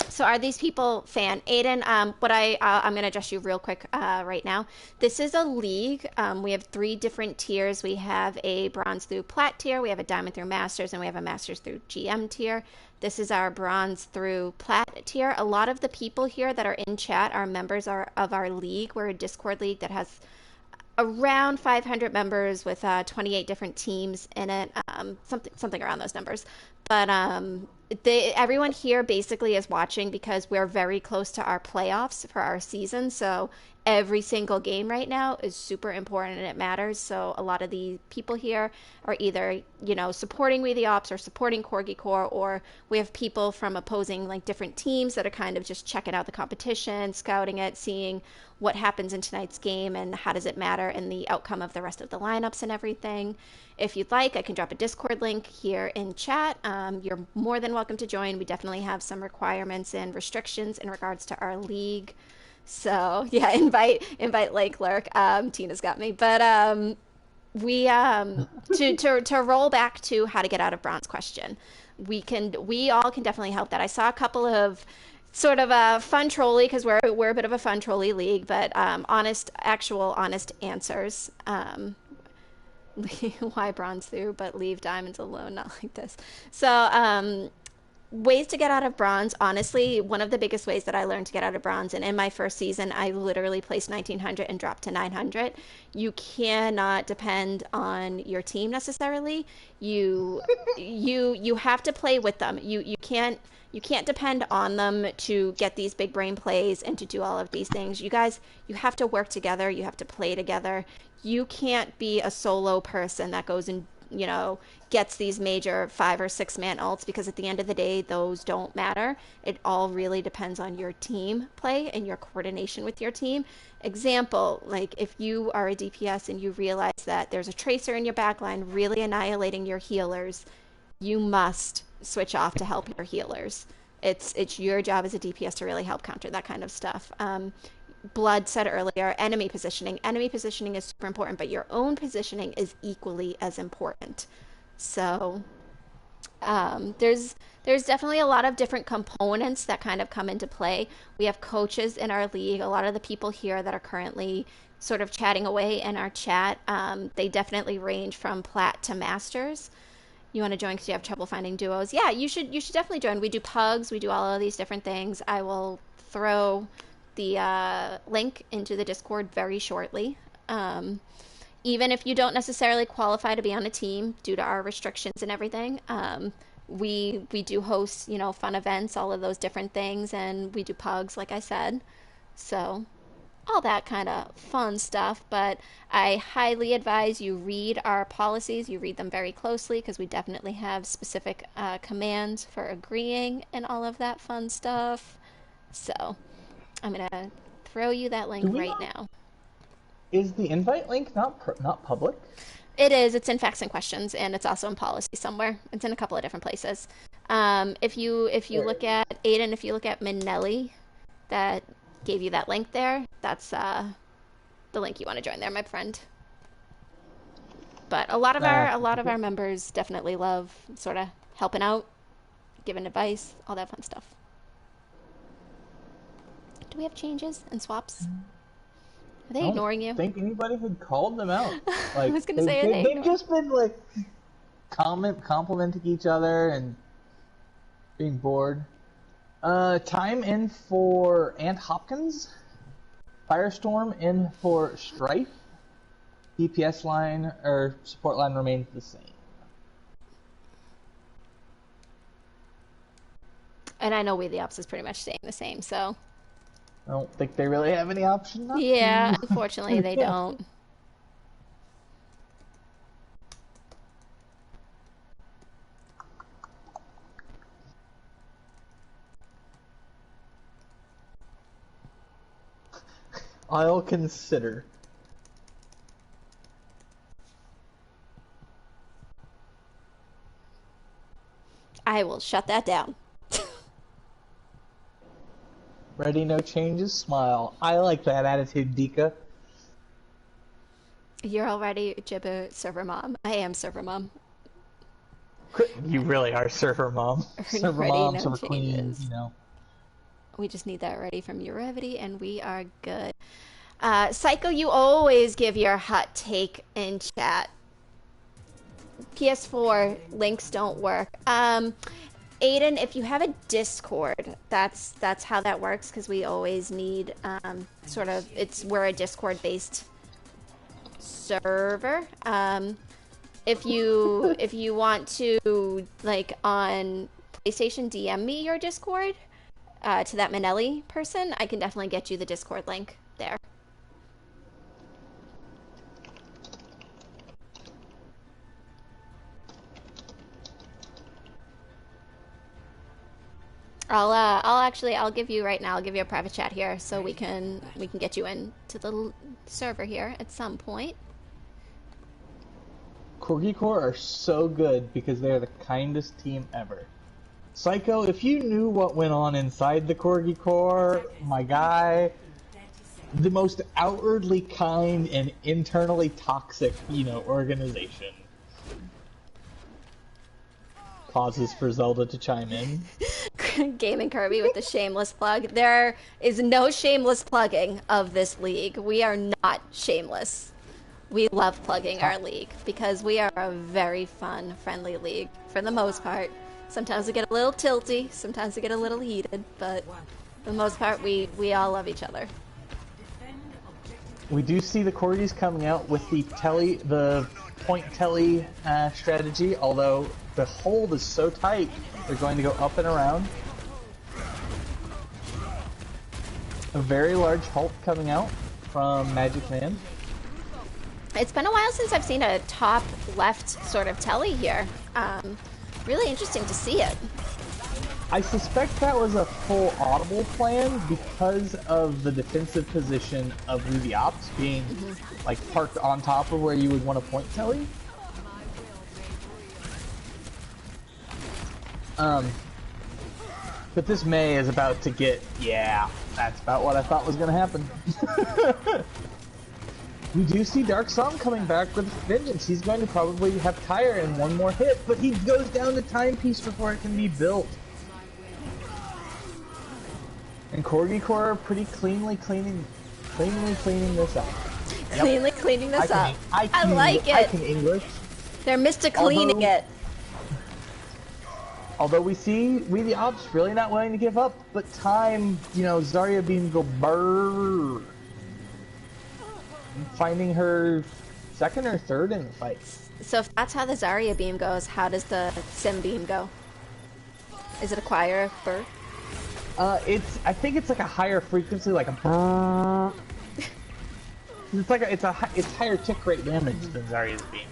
So are these people fan? Aiden, I'm going to address you real quick right now. This is a league. We have 3 different tiers. We have a bronze through plat tier, we have a diamond through masters, and we have a masters through GM tier. This is our bronze through plat tier. A lot of the people here that are in chat are members of our league. We're a Discord league that has around 500 members with 28 different teams in it, something around those numbers. But everyone here basically is watching because we're very close to our playoffs for our season. So every single game right now is super important and it matters. So a lot of the people here are either, supporting WeTheOpps or supporting Corgi Core, or we have people from opposing like different teams that are kind of just checking out the competition, scouting it, seeing what happens in tonight's game and how does it matter in the outcome of the rest of the lineups and everything. If you'd like, I can drop a Discord link here in chat. You're more than welcome to join. We definitely have some requirements and restrictions in regards to our league. So yeah, invite Lake Lurk. Tina's got me. But We to roll back to how to get out of bronze question. We all can definitely help that. I saw a couple of sort of a fun trolley because we're a bit of a fun trolley league, but actual honest answers. Why bronze through, but leave diamonds alone, not like this. So ways to get out of bronze. Honestly, one of the biggest ways that I learned to get out of bronze, and in my first season I literally placed 1900 and dropped to 900. You cannot depend on your team necessarily. You have to play with them. You can't depend on them to get these big brain plays and to do all of these things. You guys, you have to work together. You have to play together. You can't be a solo person that goes and, gets these major 5 or 6 man ults, because at the end of the day, those don't matter. It all really depends on your team play and your coordination with your team. Example, like if you are a DPS and you realize that there's a tracer in your backline really annihilating your healers, you must switch off to help your healers. It's your job as a DPS to really help counter that kind of stuff. Blood said earlier, enemy positioning. Enemy positioning is super important, but your own positioning is equally as important. So there's definitely a lot of different components that kind of come into play. We have coaches in our league. A lot of the people here that are currently sort of chatting away in our chat, they definitely range from plat to masters. You want to join because you have trouble finding duos? Yeah, you should definitely join. We do pugs. We do all of these different things. I will throw the link into the Discord very shortly. Even if you don't necessarily qualify to be on a team due to our restrictions and everything, we do host, fun events, all of those different things, and we do pugs, like I said. So all that kind of fun stuff. But I highly advise you read our policies. You read them very closely because we definitely have specific commands for agreeing and all of that fun stuff. So I'm gonna throw you that link right now. Is the invite link not public? It is. It's in facts and questions, and it's also in policy somewhere. It's in a couple of different places. If you look at Aiden, if you look at Minelli, that gave you that link there. That's the link you want to join there, my friend. But a lot of our members definitely love sort of helping out, giving advice, all that fun stuff. Do we have changes and swaps? Are they ignoring you? I don't think anybody had called them out. Like, I was gonna say they've just been like complimenting each other and being bored. Time in for Ant Hopkins. Firestorm in for Strife. DPS line or support line remains the same. And I know WeTheOpps is pretty much staying the same, so I don't think they really have any option not yeah, to. unfortunately they don't. I'll consider. I will shut that down. Ready, no changes, smile. I like that attitude, Dika. You're already Jibber server mom. I am server mom. You really are server mom. Server Ready, mom, no server queen, changes. We just need that ready from Eurevity, and we are good. Psycho, you always give your hot take in chat. PS4 links don't work. Aiden, if you have a Discord, that's how that works, because we always need we're a Discord-based server. If you want to, like, on PlayStation, DM me your Discord to that Manelli person, I can definitely get you the Discord link there. I'll give you right now. I'll give you a private chat here so we can get you into the server here at some point. Corgi Corps are so good because they're the kindest team ever. Psycho, if you knew what went on inside the Corgi Corps, my guy, the most outwardly kind and internally toxic, organization. Pauses for Zelda to chime in. Gaming Kirby with the shameless plug. There is no shameless plugging of this league. We are not shameless. We love plugging our league because we are a very fun, friendly league for the most part. Sometimes we get a little tilty, sometimes we get a little heated, but for the most part, we all love each other. We do see the Corgis coming out with the point telly strategy, although the hold is so tight, they're going to go up and around. A very large Hulk coming out from Magic Man. It's been a while since I've seen a top left sort of telly here. Really interesting to see it. I suspect that was a full audible plan because of the defensive position of WeTheOpps being like parked on top of where you would want to point telly. But this May is about to get, that's about what I thought was going to happen. We do see Dark Psalm coming back with vengeance. He's going to probably have Tyre in one more hit, but he goes down the timepiece before it can be built. And Corgi Core are pretty cleanly cleaning this up. Cleanly cleaning this up. I like it. I can English. They're Mr. Cleaning it. Although we see WeTheOpps really not willing to give up, but time, Zarya Beam go brrrr. Finding her second or third in the fight. So if that's how the Zarya Beam goes, how does the Sim Beam go? Is it a choir bird? I think it's like a higher frequency, like a brrrr. It's higher tick rate damage than Zarya's Beam.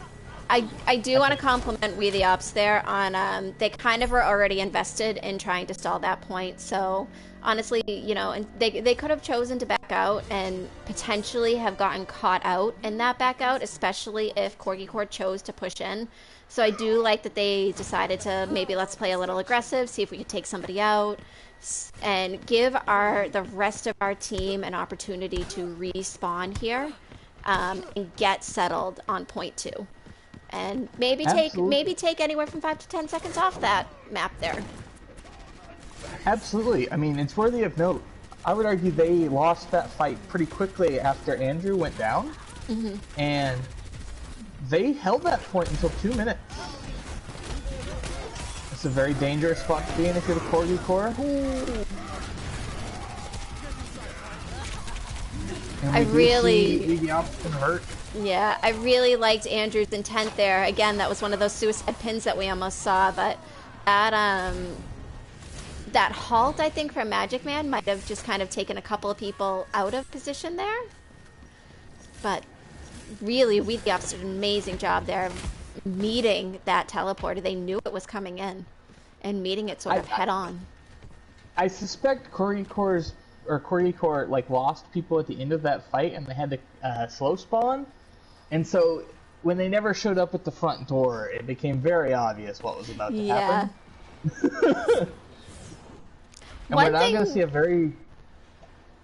I do want to compliment WeTheOpps there on, they kind of were already invested in trying to stall that point, so honestly, and they could have chosen to back out and potentially have gotten caught out in that back out, especially if Corgi Core chose to push in. So I do like that they decided to maybe let's play a little aggressive, see if we could take somebody out, and give the rest of our team an opportunity to respawn here and get settled on point 2. And maybe take anywhere from 5 to 10 seconds off that map there. Absolutely. I mean, it's worthy of note. I would argue they lost that fight pretty quickly after Andrew went down, and they held that point until 2 minutes. It's a very dangerous spot to be in if you're the Corgi Core. And I really see the opps convert. Yeah, I really liked Andrew's intent there. Again, that was one of those suicide pins that we almost saw, but that halt, I think, from Magic Man might have just kind of taken a couple of people out of position there. But really, WeTheOpps did an amazing job there of meeting that teleporter. They knew it was coming in and meeting it sort of head on. I suspect Corgi Core lost people at the end of that fight and they had to slow spawn. And so when they never showed up at the front door, it became very obvious what was about to happen. And we're now going to see a very...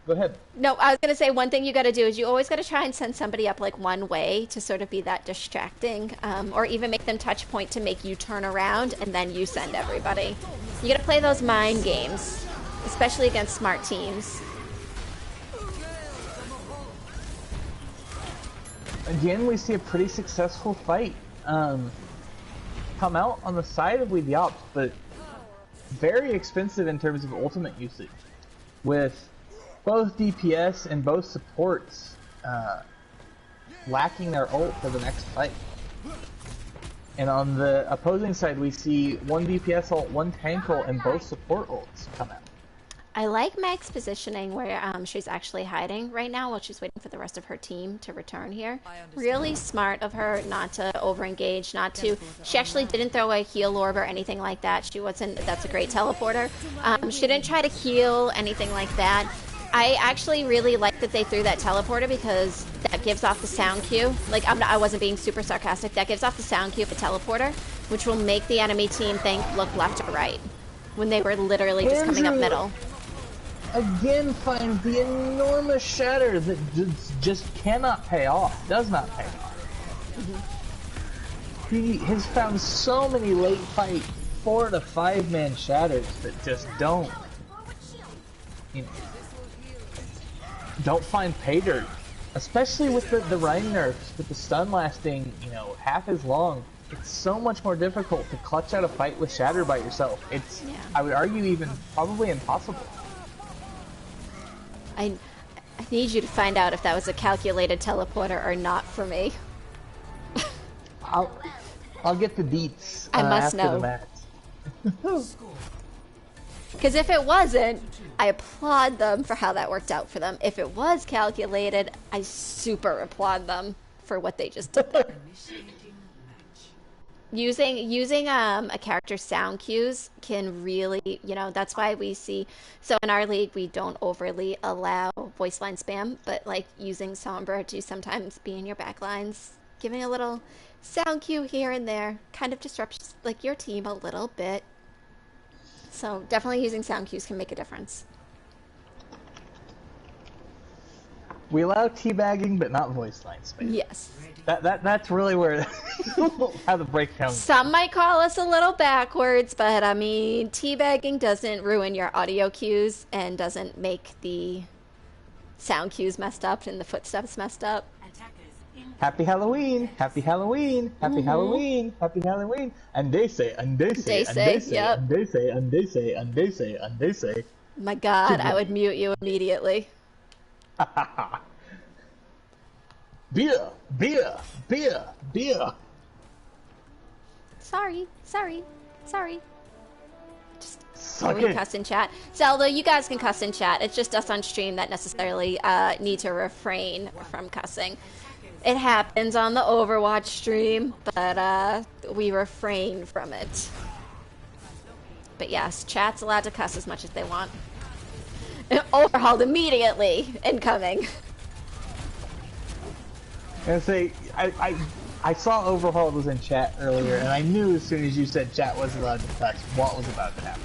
Go ahead. No, I was going to say one thing you got to do is you always got to try and send somebody up like one way to sort of be that distracting, or even make them touch point to make you turn around and then you send everybody. You got to play those mind games, especially against smart teams. Again, we see a pretty successful fight come out on the side of WeTheOpps, but very expensive in terms of ultimate usage, with both DPS and both supports lacking their ult for the next fight. And on the opposing side, we see one DPS ult, one tank ult, and both support ults come out. I like Meg's positioning where she's actually hiding right now while she's waiting for the rest of her team to return here. Really smart of her not to over-engage, she actually didn't throw a heal orb or anything like that. That's a great teleporter. She didn't try to heal, anything like that. I actually really like that they threw that teleporter because that gives off the sound cue. Like, I wasn't being super sarcastic. That gives off the sound cue of a teleporter, which will make the enemy team think, look left or right, when they were literally just coming up middle. again finds the enormous shatter that just cannot pay off, does not pay off. He has found so many late fight 4 to 5 man shatters that just don't, you know, don't find pay dirt. Especially with the Rhine nerfs, with the stun lasting, you know, half as long. It's so much more difficult to clutch out a fight with shatter by yourself. It's, I would argue, even probably impossible. I need you to find out if that was a calculated teleporter or not for me. I'll get the deets. I must after know. The match. Because if it wasn't, I applaud them for how that worked out for them. If it was calculated, I super applaud them for what they just did there. Using a character's sound cues can really, you know, that's why we see, so in our league we don't overly allow voice line spam, but like using Sombra to sometimes be in your backlines, giving a little sound cue here and there kind of disrupts like your team a little bit. So definitely using sound cues can make a difference. We allow teabagging, but not voice line spam. Yes. That's really where how the breakdown. Some might call us a little backwards, but I mean, teabagging doesn't ruin your audio cues and doesn't make the sound cues messed up and the footsteps messed up. Happy Halloween! Happy Halloween! Happy Halloween! Happy Halloween! And they say, and they say, and they say, yep. and they say, and they say, and they say, and they say. My God, I would mute you immediately. Beer! Beer! Beer! Beer! Sorry. Just Suck we can it. cuss in chat. Zelda, you guys can cuss in chat. It's just us on stream that necessarily need to refrain from cussing. It happens on the Overwatch stream, but we refrain from it. But yes, chat's allowed to cuss as much as they want. Overhauled immediately. Incoming. And say, I saw Overhaul was in chat earlier, and I knew as soon as you said chat wasn't allowed to touch what was about to happen.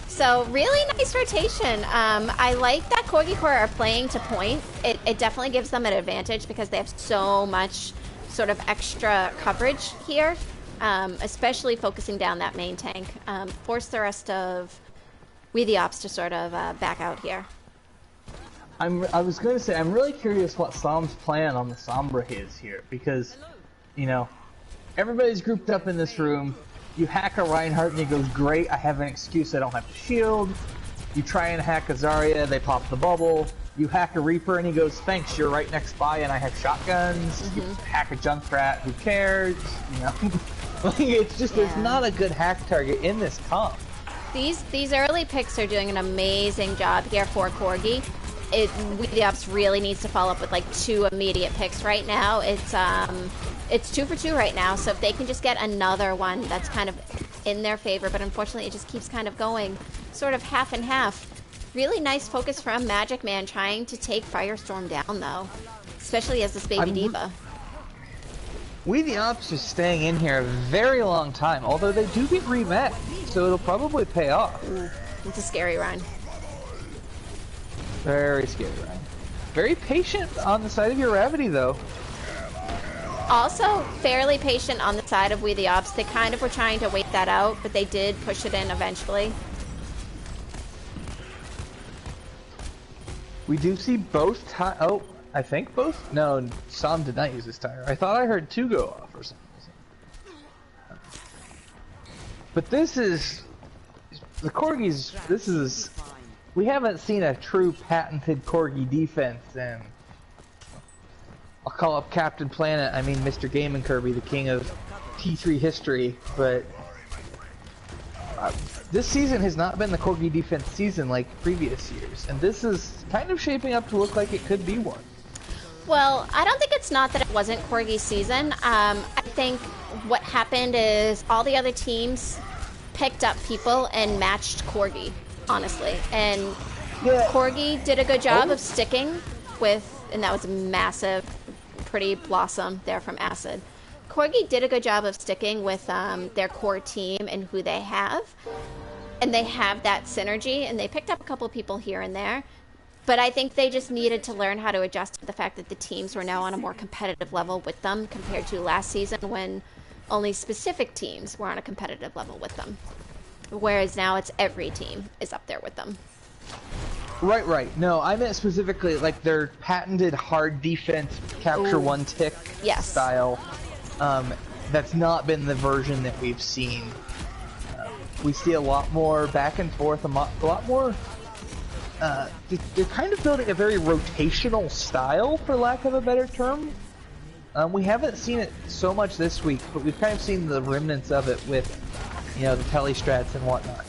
So really nice rotation. I like that Corgi Core are playing to point. It definitely gives them an advantage because they have so much sort of extra coverage here, especially focusing down that main tank. Force the rest of WeTheOpps to sort of back out here. I was going to say, I'm really curious what Sam's plan on the Sombra is here, because, you know, everybody's grouped up in this room. You hack a Reinhardt and he goes, great, I have an excuse, I don't have to shield. You try and hack a Zarya, they pop the bubble. You hack a Reaper and he goes, thanks, you're right next by and I have shotguns. You hack a Junkrat, who cares? You know, like, it's just, there's not a good hack target in this comp. These early picks are doing an amazing job here for Corgi. WeTheOpps really needs to follow up with like 2 immediate picks right now. It's 2 for 2 right now, so if they can just get another one that's kind of in their favor, but unfortunately it just keeps kind of going sort of half and half. Really nice focus from Magic Man trying to take Firestorm down though, especially as this baby diva. WeTheOpps is staying in here a very long time, although they do get rematched, so it'll probably pay off. Ooh, it's a scary run. Very scary run. Very patient on the side of your Ravity though. Also fairly patient on the side of WeTheOpps. They kind of were trying to wait that out, but they did push it in eventually. We do see both oh, I think both? No, Sam did not use his tire. I thought I heard 2 go off or something. But this is... The Corgis, this is... We haven't seen a true patented Corgi defense, and I'll call up Captain Planet, I mean Mr. Game and Kirby, the king of T3 history, but this season has not been the Corgi defense season like previous years, and this is kind of shaping up to look like it could be one. Well, I don't think it's not that it wasn't Corgi's season. I think what happened is all the other teams picked up people and matched Corgi. Honestly, and Corgi did a good job of sticking with, and that was a massive, pretty blossom there from Acid. Corgi did a good job of sticking with their core team and who they have. and they have that synergy, and they picked up a couple people here and there. But I think they just needed to learn how to adjust to the fact that the teams were now on a more competitive level with them compared to last season when only specific teams were on a competitive level with them. Whereas now it's every team is up there with them. Right. No, I meant specifically like their patented hard defense capture one tick style. That's not been the version that we've seen. We see a lot more back and forth, a lot more. They're kind of building a very rotational style, for lack of a better term. We haven't seen it so much this week, but we've kind of seen the remnants of it with, the telestrats and whatnot.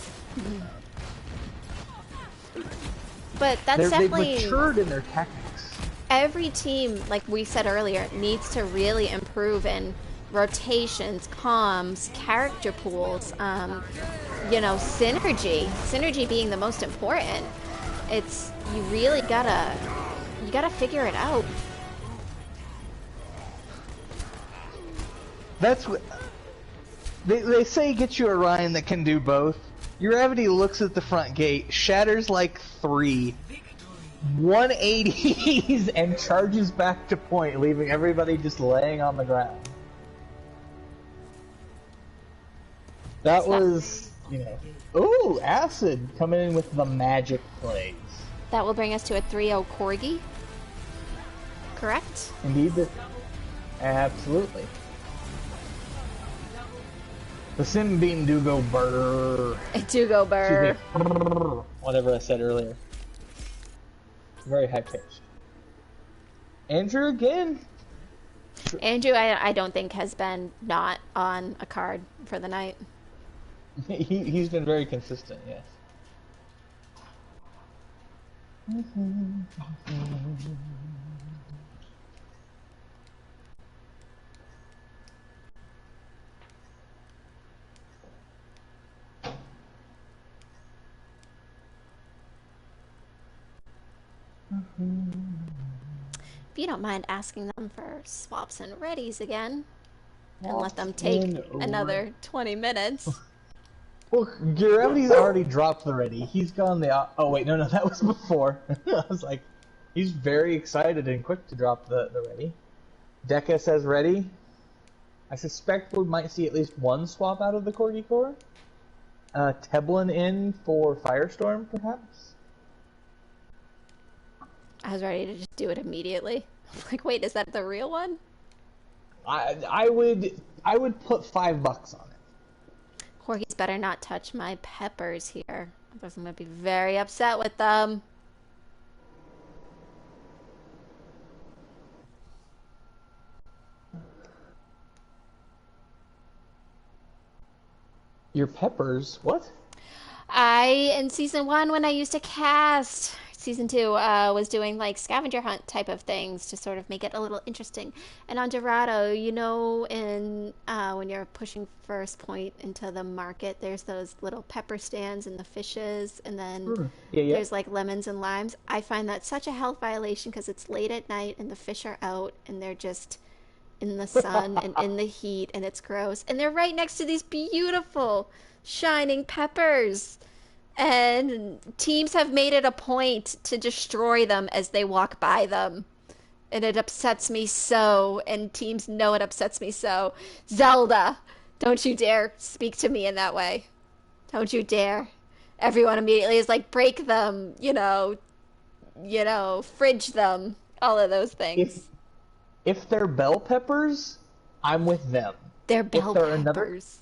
But that's definitely... They've matured in their tactics. Every team, like we said earlier, needs to really improve in rotations, comms, character pools, synergy. Synergy being the most important. You really gotta figure it out. That's what they say. Get you a Ryan that can do both. Gravity looks at the front gate, shatters like 3 180s, and charges back to point, leaving everybody just laying on the ground. That was, ooh, Acid coming in with the magic plays. That will bring us to a 3-0 Corgi. Correct? Indeed. Absolutely. The Sim Beam do go burr. Do go burr. Whatever I said earlier. Very high pitched. Andrew again. Andrew, I don't think has been not on a card for the night. He's been very consistent, yes. If you don't mind asking them for swaps and readies again, and let them take another 20 minutes. Well, Gravity's already dropped the ready. He's gone the... Oh, wait, no, that was before. I was like, he's very excited and quick to drop the ready. Deca says ready. I suspect we might see at least one swap out of the Corgi core. Teblin in for Firestorm, perhaps? I was ready to just do it immediately. Like, wait, is that the real one? I would put $5 on it. Corgis better not touch my peppers here. Otherwise I'm going to be very upset with them. Your peppers? What? In season 1, when I used to cast, season 2 was doing like scavenger hunt type of things to sort of make it a little interesting. And on Dorado, when you're pushing first point into the market, there's those little pepper stands and the fishes, and then there's like lemons and limes. I find that such a health violation because it's late at night and the fish are out and they're just in the sun and in the heat, and it's gross. And they're right next to these beautiful shining peppers. And teams have made it a point to destroy them as they walk by them. And it upsets me so. And teams know it upsets me so. Zelda, don't you dare speak to me in that way. Don't you dare. Everyone immediately is like, break them, fridge them, all of those things. If they're bell peppers, I'm with them. They're bell peppers.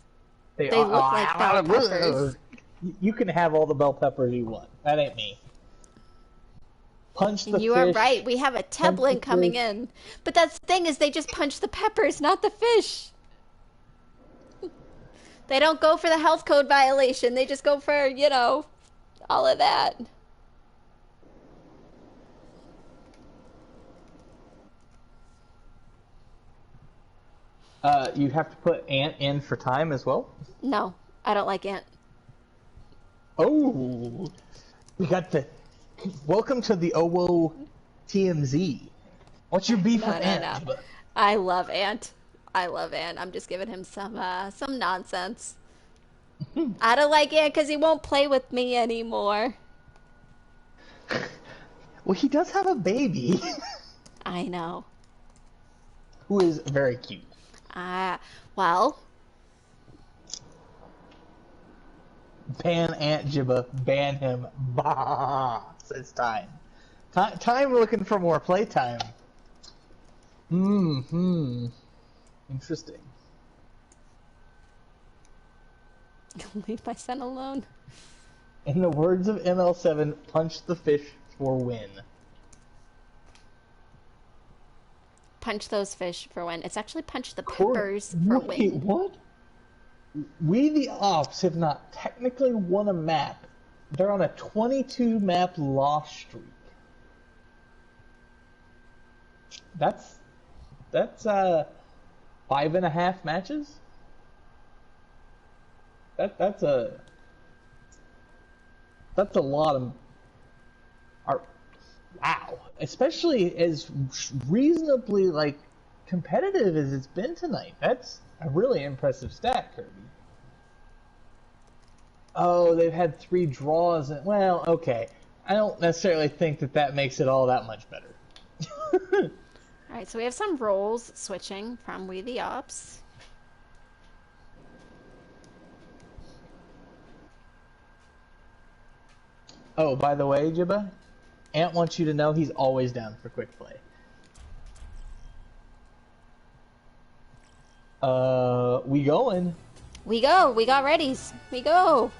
They look like bell peppers. You can have all the bell peppers you want. That ain't me. Punch the fish. You are right. We have a Teblin coming in. But that's the thing, is they just punch the peppers, not the fish. They don't go for the health code violation. They just go for, all of that. You have to put Ant in for time as well? No, I don't like Ant. Oh, we got the... Welcome to the OWO TMZ. What's your beef with Ant? No. I love Ant. I'm just giving him some nonsense. I don't like it because he won't play with me anymore. Well, he does have a baby. I know. Who is very cute. Well. Ban Aunt Jibba. Ban him. Bah! It's time. Time looking for more playtime. Interesting. Leave my son alone. In the words of ML7, punch the fish for win. Punch those fish for win. It's actually punch the peppers for Wait, win. what? WeTheOpps have not technically won a map. They're on a 22 map loss streak. That's 5.5 matches? That's a lot of wow, especially as reasonably like competitive as it's been tonight. That's a really impressive stat, Kirby. Oh, they've had 3 draws. Well, okay. I don't necessarily think that makes it all that much better. Alright, so we have some roles switching from WeTheOpps. Oh, by the way, Jibba, Ant wants you to know he's always down for quick play. We going. We go. We got readies. We go.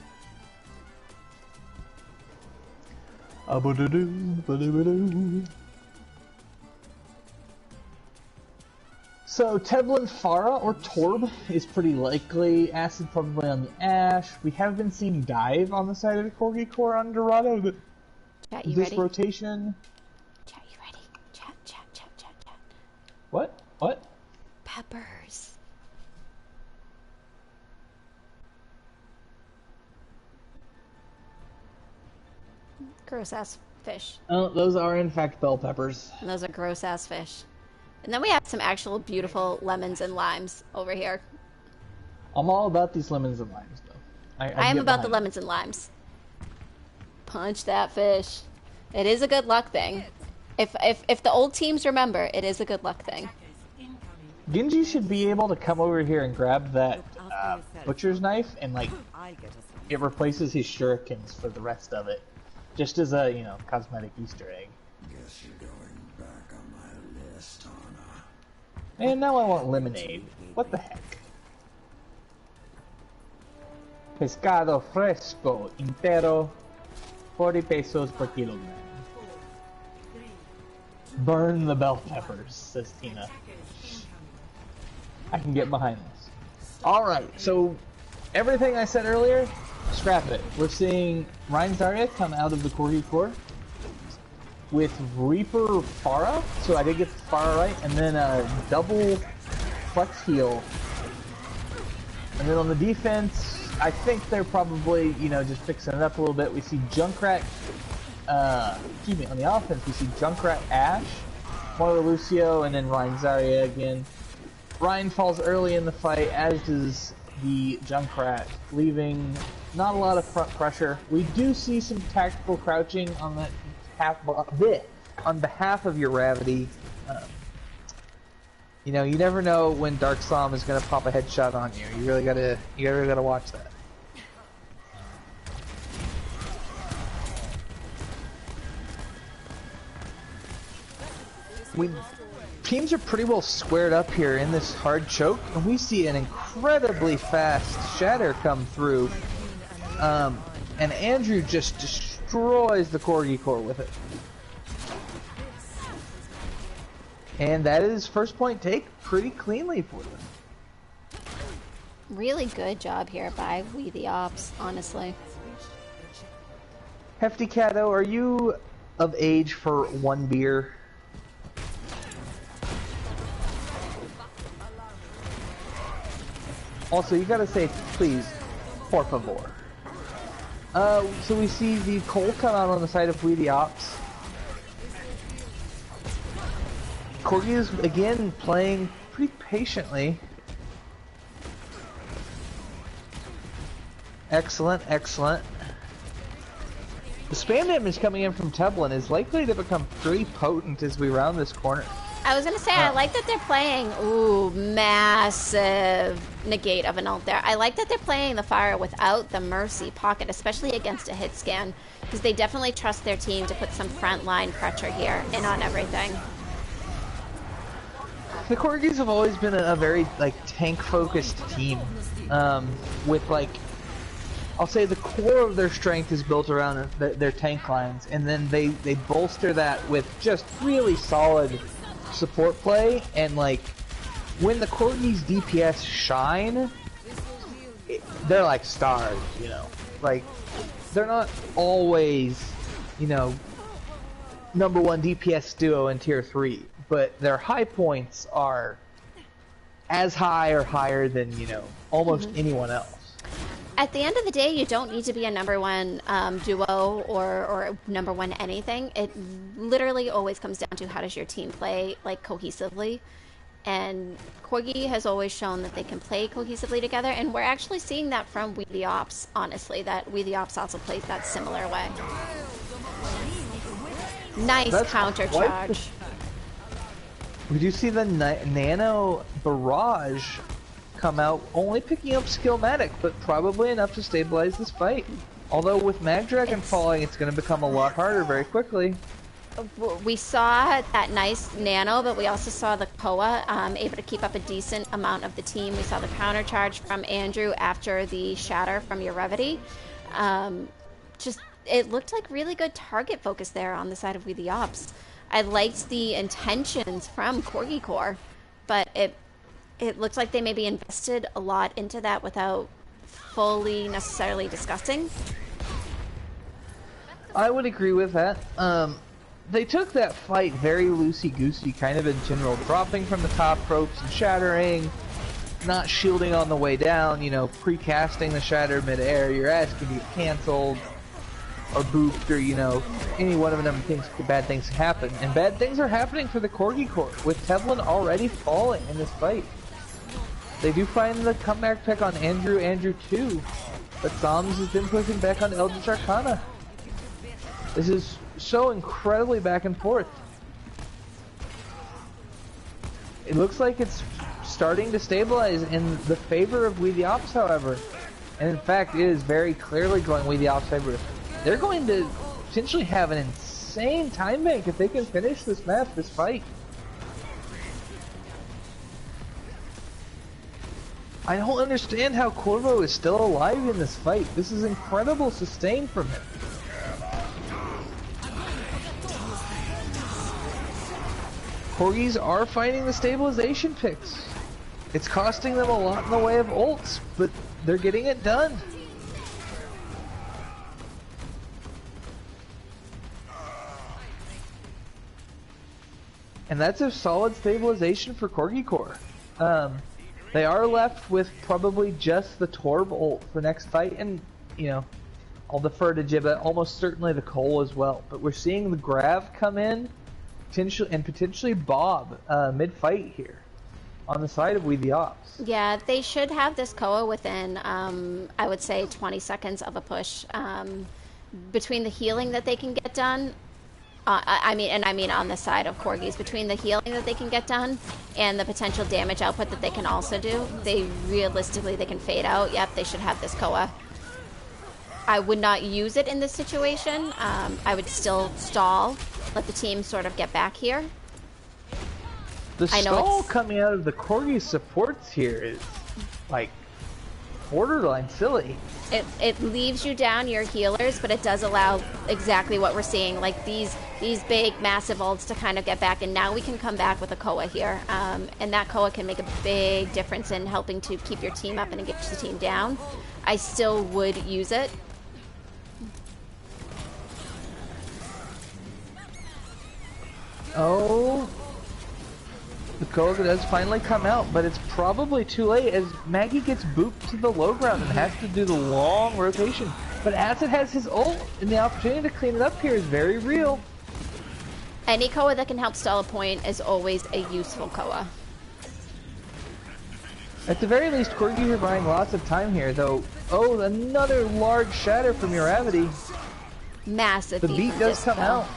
So Tevlin Farah or Torb is pretty likely. Acid probably on the Ash. We have been seeing Dive on the side of the Corgi core on Dorado, but Chat, you this ready? rotation. Chat, you ready? Chat. What? Peppers. Gross ass fish. Oh, those are in fact bell peppers. And those are gross ass fish. And then we have some actual beautiful lemons and limes over here. I'm all about these lemons and limes, though. I am about the lemons and limes. Punch that fish. It is a good luck thing. If the old teams remember, it is a good luck thing. Genji should be able to come over here and grab that butcher's knife and like it replaces his shurikens for the rest of it, just as a cosmetic Easter egg. Guess you're going back on my list, Anna. And now I want lemonade. What the heck? Pescado fresco entero, 40 pesos per kilogram. Burn the bell peppers, says Tina. I can get behind this. Alright, so everything I said earlier, scrap it. We're seeing Ryan Zarya come out of the Corgi core with Reaper Farah, so I did get Farah right, and then a double flex heal. And then on the defense, I think they're probably, just fixing it up a little bit. We see Junkrat, excuse me, on the offense, we see Junkrat Ash, Moira Lucio, and then Ryan Zarya again. Ryan falls early in the fight, as does the Junkrat, leaving not a lot of front pressure. We do see some tactical crouching on that on behalf of your Ravity. You never know when Dark Slam is going to pop a headshot on you. You really gotta watch that. Teams are pretty well squared up here in this hard choke, and we see an incredibly fast Shatter come through. And Andrew just destroys the Corgi core with it. And that is first point take pretty cleanly for them. Really good job here by WeTheOpps, honestly. Hefty Cato, are you of age for one beer? Also, you gotta say, please, por favor. So we see the Cole come out on the side of WeTheOpps. Corgi is again playing pretty patiently. Excellent, excellent. The spam damage coming in from Teblin is likely to become pretty potent as we round this corner. I was gonna say, I like that they're playing, ooh, massive negate of an ult there. I like that they're playing the fire without the mercy pocket, especially against a hit scan, because they definitely trust their team to put some frontline pressure here in on everything. The Corgis have always been a very, like, tank-focused team, with, like, I'll say the core of their strength is built around their tank lines, and then they bolster that with just really solid support play, and like when the Corgis DPS shine, they're like stars, you know. Like they're not always, you know, #1 DPS duo in tier 3, but their high points are as high or higher than, you know, almost anyone else. At the end of the day, you don't need to be a #1 duo or #1 anything. It literally always comes down to how does your team play, like, cohesively. And Corgi has always shown that they can play cohesively together, and we're actually seeing that from WeTheOpps, honestly, that WeTheOpps also plays that similar way. Nice counter charge. We do see the Nano Barrage come out, only picking up Skillmatic, but probably enough to stabilize this fight. Although with Mag Dragon falling, it's going to become a lot harder very quickly. We saw that nice nano, but we also saw the Koa able to keep up a decent amount of the team. We saw the counter charge from Andrew after the shatter from Urevity. Just, it looked like really good target focus there on the side of WeTheOpps. I liked the intentions from Corgi Core, but it looks like they maybe invested a lot into that without fully necessarily discussing. I would agree with that. They took that fight very loosey-goosey, kind of in general, dropping from the top ropes and shattering, not shielding on the way down, you know, pre-casting the shatter mid-air. Your ass can get cancelled or booped, or, you know, any one of them things, bad things happen. And bad things are happening for the Corgi Core, with Tevlin already falling in this fight. They do find the comeback pick on Andrew too, but Psalms has been pushing back on Eldritch Arcana. This is so incredibly back and forth. It looks like it's starting to stabilize in the favor of WeTheOpps, however. And in fact, it is very clearly going WeTheOpps' favor. They're going to potentially have an insane time bank if they can finish this match, this fight. I don't understand how Corvo is still alive in this fight. This is incredible sustain from him. Corgis are finding the stabilization picks. It's costing them a lot in the way of ults, but they're getting it done. And that's a solid stabilization for Corgi Core. They are left with probably just the Torb ult for next fight, and, you know, I'll defer to Jibba, almost certainly the Cole as well. But we're seeing the Grav come in, potentially Bob mid-fight here on the side of WeTheOpps. Yeah, they should have this Koa within, I would say, 20 seconds of a push. Between the healing that they can get done, I mean on the side of Corgis, between the healing that they can get done and the potential damage output that they can also do, they can fade out. Yep, they should have this Koa. I would not use it in this situation. I would still stall, let the team sort of get back here. The stall coming out of the Corgi supports here is, like, borderline silly. It leaves you down your healers, but it does allow exactly what we're seeing, like these big, massive ults to kind of get back, and now we can come back with a Koa here. And that Koa can make a big difference in helping to keep your team up and engage the team down. I still would use it. Oh, the Koa does finally come out, but it's probably too late as Maggie gets booped to the low ground and has to do the long rotation. But Acid has his ult, and the opportunity to clean it up here is very real. Any Koa that can help stall a point is always a useful Koa. At the very least, Corgi are buying lots of time here, though. Oh, another large shatter from Uravity. Massive. The beat does Disco. come out.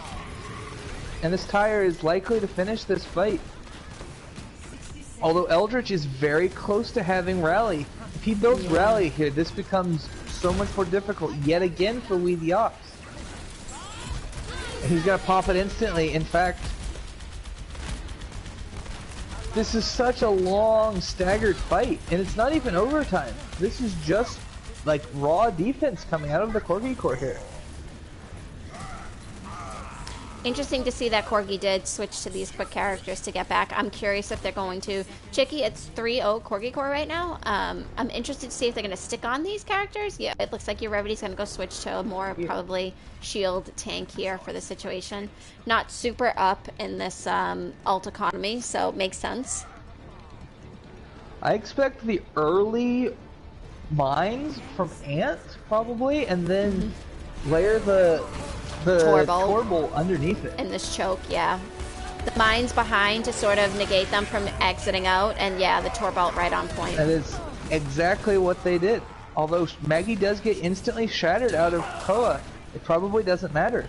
And this tire is likely to finish this fight. Although Eldritch is very close to having Rally. If he builds Rally here, this becomes so much more difficult yet again for WeTheOpps. He's gonna pop it instantly. In fact, this is such a long, staggered fight, and it's not even overtime. This is just like raw defense coming out of the Corgi core here. Interesting to see that Corgi did switch to these quick characters to get back. I'm curious if they're going to... Chicky, it's 3-0 Corgi core right now. I'm interested to see if they're going to stick on these characters. Yeah, it looks like Urevity's going to go switch to a more probably shield tank here for the situation. Not super up in this ult economy, so it makes sense. I expect the early mines from Ant, probably, and then layer the Torbolt underneath it. And this choke, yeah. The mines behind to sort of negate them from exiting out, and yeah, the Torbolt right on point. That is exactly what they did. Although Maggie does get instantly shattered out of Koa, it probably doesn't matter.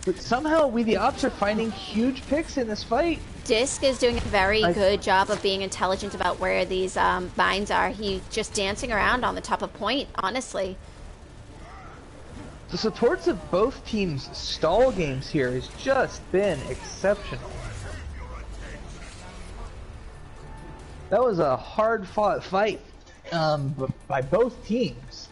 But somehow WeTheOpps are finding huge picks in this fight. Disc is doing a very good job of being intelligent about where these mines are. He's just dancing around on the top of point, honestly. The supports of both teams' stall games here has just been exceptional. That was a hard-fought fight by both teams.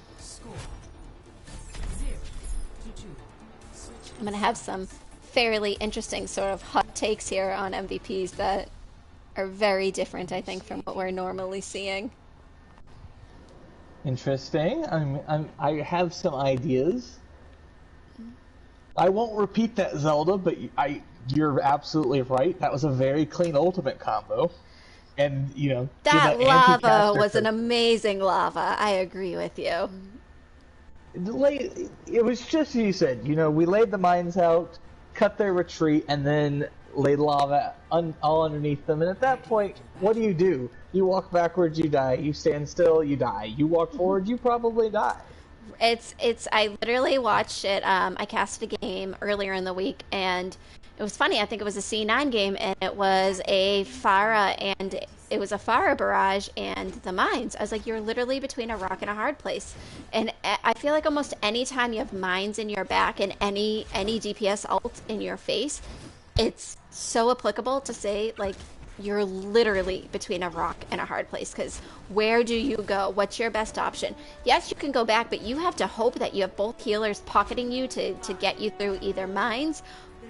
I'm going to have some fairly interesting sort of hot takes here on MVPs that are very different, I think, from what we're normally seeing. Interesting. I have some ideas. I won't repeat that, Zelda, but you're absolutely right. That was a very clean ultimate combo. And, you know... That lava was an amazing lava. I agree with you. It was just as you said. You know, we laid the mines out, cut their retreat, and then laid lava all underneath them. And at that point, what do? You walk backwards, you die. You stand still, you die. You walk forward, you probably die. I literally watched it. I casted a game earlier in the week, and it was funny. I think it was a C9 game, and it was a Pharah, and it was a Pharah barrage and the mines. I was like, you're literally between a rock and a hard place. And I feel like almost any time you have mines in your back and any DPS ult in your face, it's so applicable to say, like, you're literally between a rock and a hard place, because where do you go? What's your best option? Yes, you can go back, but you have to hope that you have both healers pocketing you to get you through either mines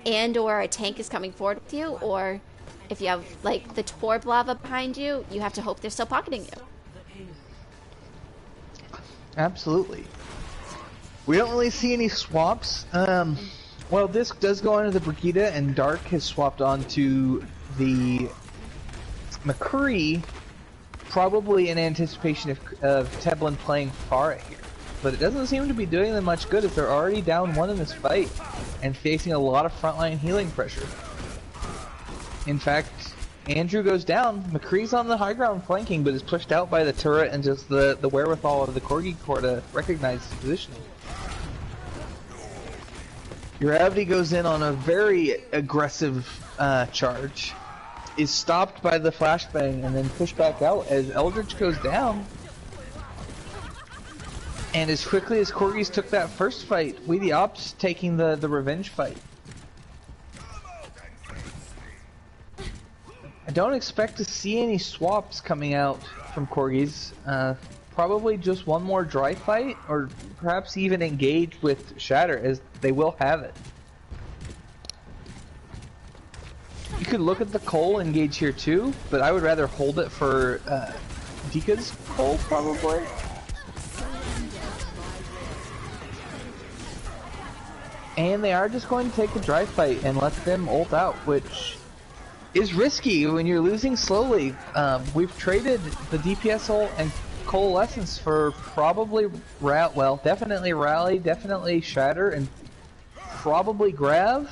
and or a tank is coming forward with you, or if you have like the Torb lava behind you, you have to hope they're still pocketing you. Absolutely. We don't really see any swaps. Well, Disc does go onto the Brigida, and Dark has swapped onto the McCree, probably in anticipation of Teblin playing Pharah here. But it doesn't seem to be doing them much good, as they're already down one in this fight and facing a lot of frontline healing pressure. In fact, Andrew goes down. McCree's on the high ground flanking, but is pushed out by the turret and just the wherewithal of the Corgi core to recognize his positioning. Uravity goes in on a very aggressive charge, is stopped by the flashbang, and then pushed back out as Eldritch goes down. And as quickly as Corgis took that first fight, WeTheOpps taking the revenge fight. I don't expect to see any swaps coming out from Corgis. Probably just one more dry fight, or perhaps even engage with Shatter, as they will have it. You could look at the Cole engage here too, but I would rather hold it for Dika's Cole, probably. And they are just going to take a dry fight and let them ult out, which is risky when you're losing slowly. We've traded the DPS ult and Coalescence for probably definitely Rally, definitely Shatter, and probably Grav.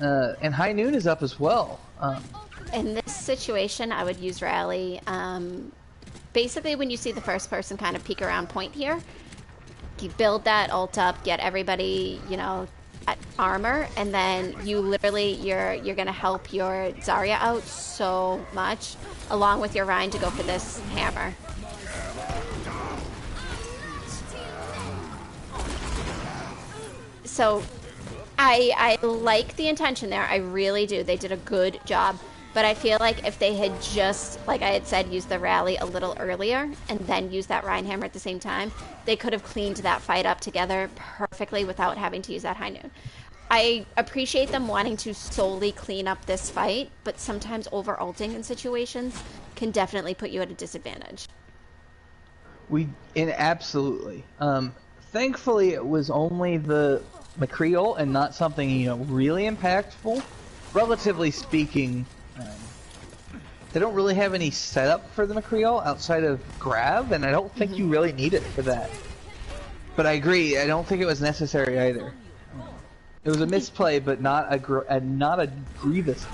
And High Noon is up as well. In this situation, I would use Rally. basically when you see the first person kind of peek around point here, you build that ult up, get everybody, you know, at armor, and then you literally, you're gonna help your Zarya out so much, along with your Rhine to go for this hammer. So I like the intention there. I really do. They did a good job. But I feel like if they had just, like I had said, used the rally a little earlier and then used that Rhine hammer at the same time, they could have cleaned that fight up together perfectly without having to use that high noon. I appreciate them wanting to solely clean up this fight, but sometimes over-ulting in situations can definitely put you at a disadvantage. Absolutely. Thankfully, it was only the McCree ult and not something, you know, really impactful. Relatively speaking, they don't really have any setup for the McCree ult outside of grab, and I don't think you really need it for that. But I agree, I don't think it was necessary either. It was a misplay, but not a grievous.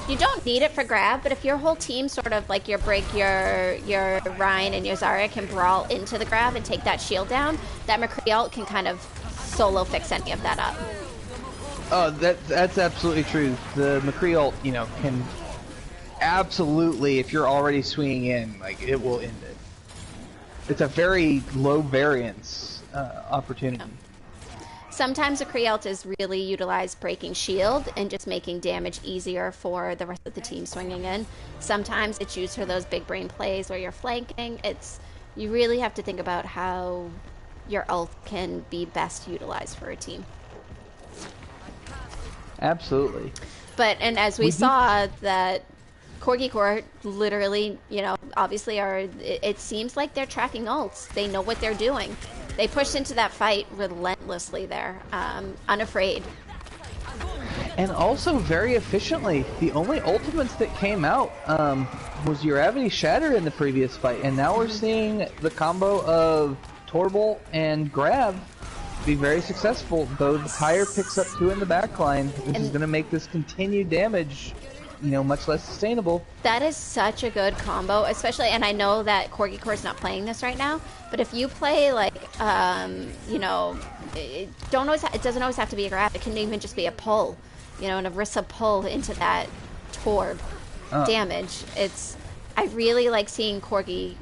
You don't need it for grab, but if your whole team sort of like your Rhine and your Zarya can brawl into the grab and take that shield down, that McCree ult can kind of solo fix any of that up. Oh, that's absolutely true. The McCree ult, you know, can absolutely, if you're already swinging in, like, it will end it. It's a very low variance opportunity. Yeah. Sometimes a McCree ult is really utilized breaking shield and just making damage easier for the rest of the team swinging in. Sometimes it's used for those big brain plays where you're flanking. You really have to think about how your ult can be best utilized for a team. Absolutely. And as we saw, that Corgi Core literally, you know, obviously it seems like they're tracking ults. They know what they're doing. They pushed into that fight relentlessly there, unafraid. And also very efficiently. The only ultimates that came out was Uravity Shatter in the previous fight, and now we're seeing the combo of Torbolt and Grab be very successful, though the Tire picks up 2 in the backline, which is going to make this continued damage, you know, much less sustainable. That is such a good combo, especially, and I know that Corgi Core's not playing this right now, but if you play like, you know, it doesn't always have to be a grab. It can even just be a pull, you know, an Orisa pull into that Torb damage. I really like seeing Corgi,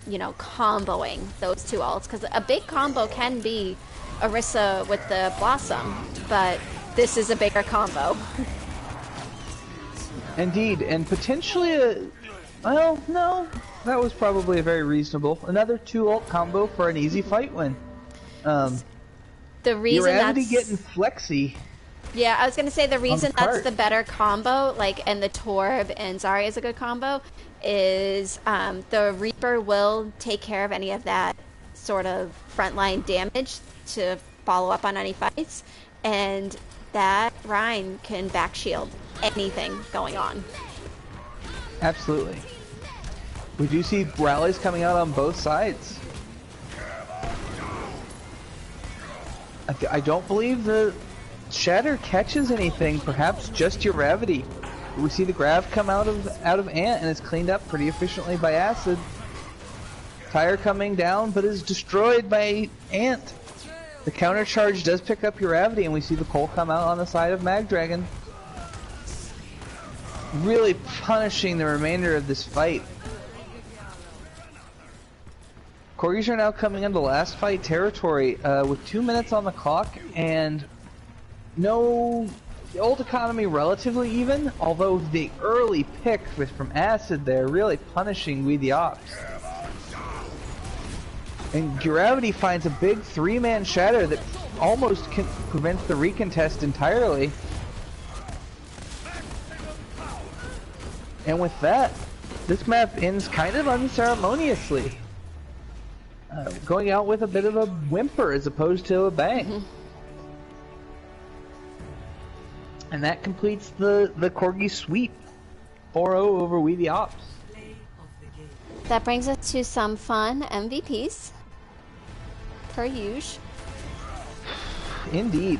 you know, comboing those 2 ults, because a big combo can be Orisa with the Blossom, but this is a bigger combo. Indeed, and potentially well, no, that was probably a very reasonable. Another 2 ult combo for an easy fight win. The reason that's getting flexy. Yeah, I was gonna say the reason that's the better combo, like, and the Torb and Zarya is a good combo, is the Reaper will take care of any of that sort of frontline damage to follow up on any fights, and that Rhine can back shield anything going on. Absolutely. We do see rallies coming out on both sides. I don't believe the Shatter catches anything, perhaps just Uravity. We see the grab come out of Ant, and it's cleaned up pretty efficiently by Acid. Tire coming down, but is destroyed by Ant. The counter charge does pick up Uravity, and we see the pull come out on the side of Magdragon. Really punishing the remainder of this fight. Corgis are now coming into last fight territory with 2 minutes on the clock, and no ult economy relatively even, although the early pick from Acid there really punishing WeTheOpps. And Gravity finds a big 3-man shatter that almost prevents the recontest entirely. And with that, this map ends kind of unceremoniously. Going out with a bit of a whimper as opposed to a bang. And that completes the Corgi sweep. 4-0 over WeTheOpps. That brings us to some fun MVPs. Per usual. Indeed.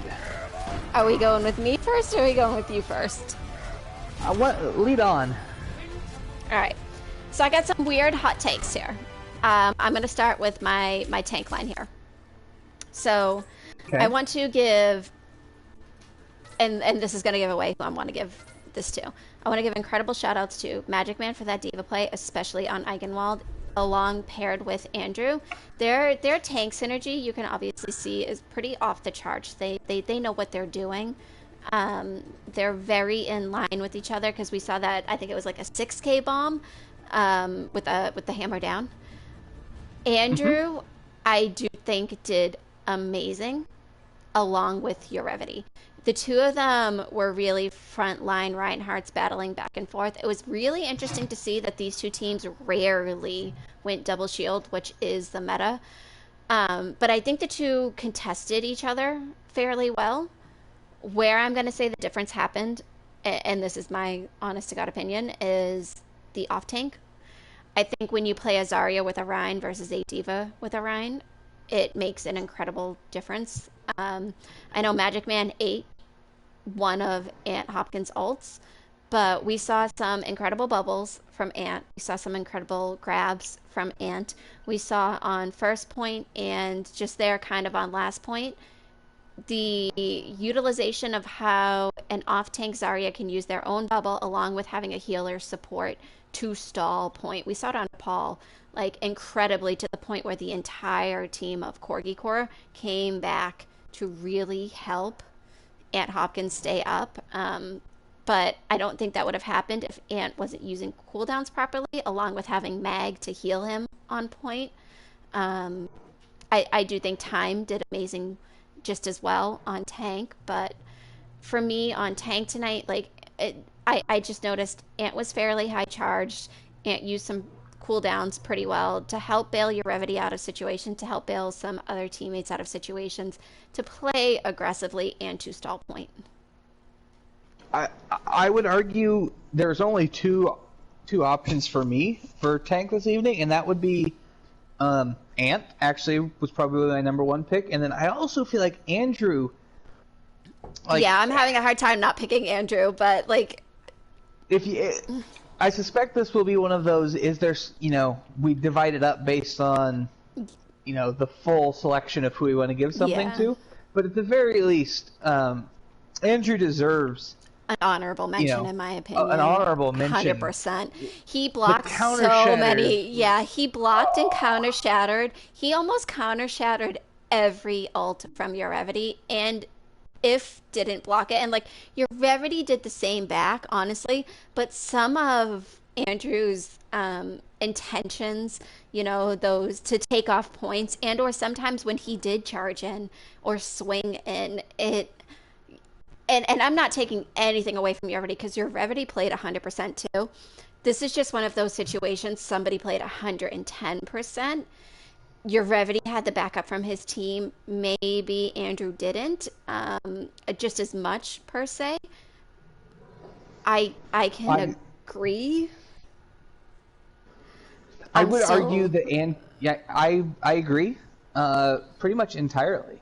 Are we going with me first, or are we going with you first? Lead on. Alright. So I got some weird hot takes here. I'm going to start with my tank line here. So Okay. I want to give, and this is going to give away who I want to give this to. I want to give incredible shout outs to Magic Man for that diva play, especially on Eigenwald, along paired with Andrew. Their tank synergy, you can obviously see, is pretty off the charts. They know what they're doing. They're very in line with each other because we saw that, I think it was like a 6K bomb with the hammer down. Andrew, I do think did amazing along with Urevity. The two of them were really frontline Reinhardts battling back and forth. It was really interesting to see that these two teams rarely went double shield, which is the meta. But I think the two contested each other fairly well. Where I'm going to say the difference happened, and this is my honest to God opinion, is the off tank. I think when you play a Zarya with a Rein versus a Diva with a Rein, it makes an incredible difference. I know Magic Man ate one of Ant Hopkins' ults, but we saw some incredible bubbles from Ant. We saw some incredible grabs from Ant. We saw on first point and just there kind of on last point, the utilization of how an off-tank Zarya can use their own bubble along with having a healer support to stall point. We saw it on Paul, like incredibly, to the point where the entire team of Corgi Core came back to really help Ant Hopkins stay up. But I don't think that would have happened if Ant wasn't using cooldowns properly, along with having Mag to heal him on point. I do think Time did amazing just as well on tank, but for me on tank tonight, I just noticed Ant was fairly high charged. Ant used some cooldowns pretty well to help bail Urevity out of situations, to help bail some other teammates out of situations, to play aggressively and to stall point. I would argue there's only two options for me for tank this evening, and that would be Ant actually was probably my number one pick, and then I also feel like Andrew. Yeah, I'm having a hard time not picking Andrew, but I suspect this will be one of those. Is there, we divide it up based on, the full selection of who we want to give something to, but at the very least, Andrew deserves an honorable mention, in my opinion. An honorable mention. 100%. He blocked so many. Yeah, he blocked and counter shattered. He almost counter shattered every ult from Urevity, and if didn't block it. And Urevity did the same back, honestly. But some of Andrew's intentions, those to take off points, and or sometimes when he did charge in or swing in, And I'm not taking anything away from Urevity because Urevity played 100% too. This is just one of those situations. Somebody played 110%. Urevity had the backup from his team. Maybe Andrew didn't, just as much per se. I can agree. I would argue that, I agree, pretty much entirely.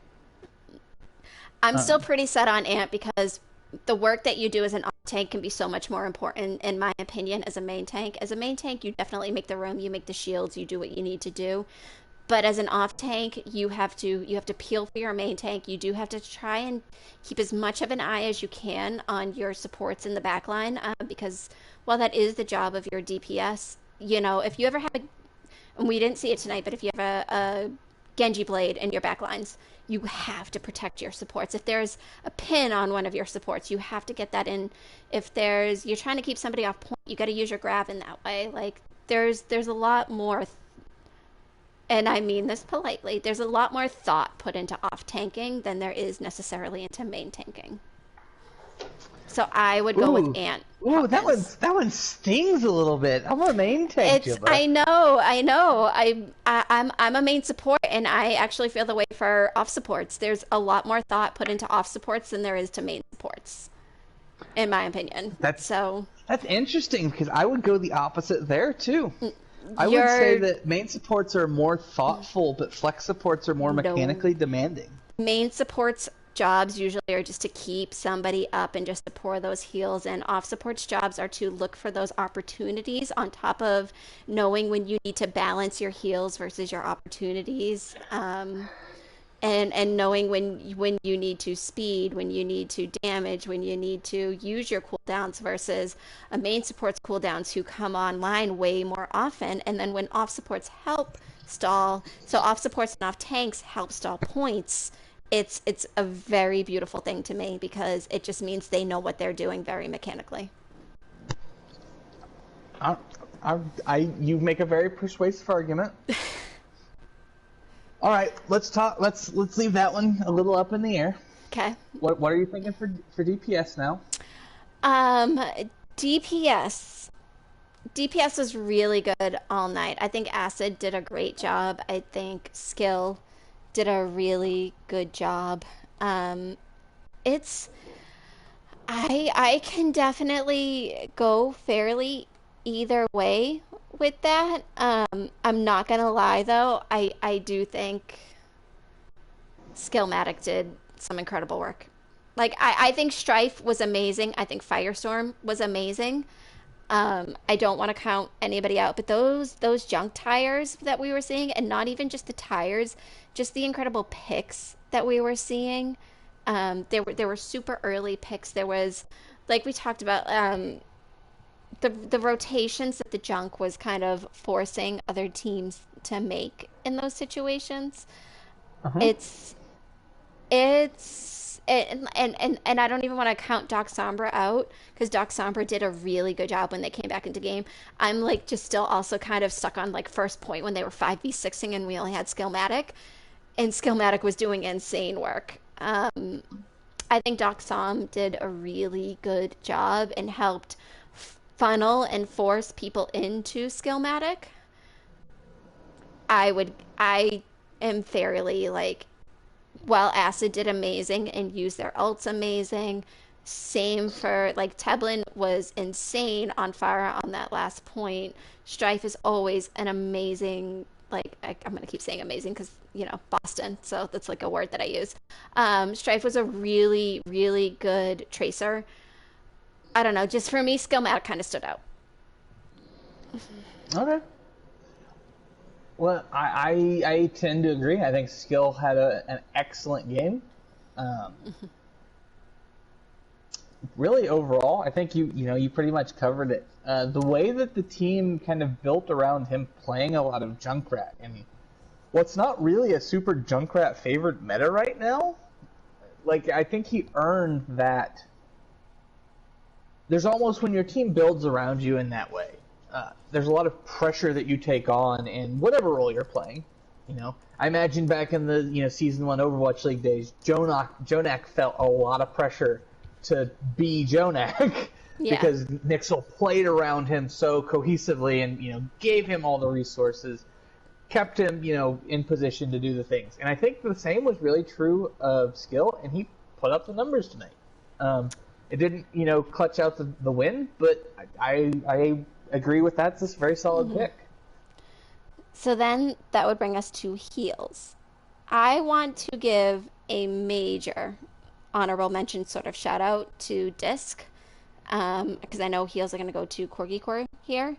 I'm still pretty set on Ant because the work that you do as an off tank can be so much more important, in my opinion, as a main tank. As a main tank, you definitely make the roam, you make the shields, you do what you need to do. But as an off tank, you have to peel for your main tank. You do have to try and keep as much of an eye as you can on your supports in the backline, because while that is the job of your DPS, if you ever have and we didn't see it tonight, but if you have a Genji blade in your backlines, you have to protect your supports. If there's a pin on one of your supports, you have to get that in. If you're trying to keep somebody off point, you got to use your grab in that way. There's a lot more, and I mean this politely, there's a lot more thought put into off tanking than there is necessarily into main tanking. So I would go with Ant. Ooh, that one stings a little bit. I'm a main tank. I know. I'm a main support, and I actually feel the way for off supports. There's a lot more thought put into off supports than there is to main supports, in my opinion. That's interesting because I would go the opposite there too. I would say that main supports are more thoughtful, but flex supports are more mechanically demanding. Main supports jobs usually are just to keep somebody up and just to pour those heals in. Off support's jobs are to look for those opportunities on top of knowing when you need to balance your heals versus your opportunities. And knowing when you need to speed, when you need to damage, when you need to use your cooldowns versus a main support's cooldowns who come online way more often. And then when off supports help stall, so off supports and off tanks help stall points. It's a very beautiful thing to me because it just means they know what they're doing very mechanically. I, you make a very persuasive argument. All right, let's talk. Let's leave that one a little up in the air. Okay. What are you thinking for DPS now? DPS. DPS was really good all night. I think Acid did a great job. I think Skill did a really good job. It's I can definitely go fairly either way with that. I'm not gonna lie though, I do think Skillmatic did some incredible work. Like I think Strife was amazing. I think Firestorm was amazing. I don't want to count anybody out, but those junk tires that we were seeing, and not even just the tires, just the incredible picks that we were seeing. There were super early picks. There was, like we talked about, the rotations that the junk was kind of forcing other teams to make in those situations. Uh-huh. And I don't even want to count Doc Sombra out because Doc Sombra did a really good job when they came back into game. I'm like just still also kind of stuck on like first point when they were 5v6ing and we only had Skillmatic, and Skillmatic was doing insane work. I think Doc Som did a really good job and helped funnel and force people into Skillmatic. I am fairly like, while Acid did amazing and used their ults amazing. Same for like Teblin was insane on fire on that last point. Strife is always an amazing, like I'm gonna keep saying amazing because Boston, so that's like a word that I use. Strife was a really really good tracer. I don't know, just for me, Skillmatic kind of stood out. Okay. Well, I tend to agree. I think Skill had an excellent game. Um, really, overall, I think you pretty much covered it. The way that the team kind of built around him playing a lot of Junkrat. I mean, what's not really a super Junkrat favored meta right now. Like, I think he earned that. There's almost when your team builds around you in that way. There's a lot of pressure that you take on in whatever role you're playing. I imagine back in the season 1 Overwatch League days, Jonak felt a lot of pressure to be Jonak Yeah. because Nixel played around him so cohesively and gave him all the resources, kept him in position to do the things. And I think the same was really true of Skill, and he put up the numbers tonight. It didn't clutch out the win, but I agree with that. It's a very solid pick. So then that would bring us to heals. I want to give a major honorable mention sort of shout out to Disc, because I know heals are going to go to Corgi Core here.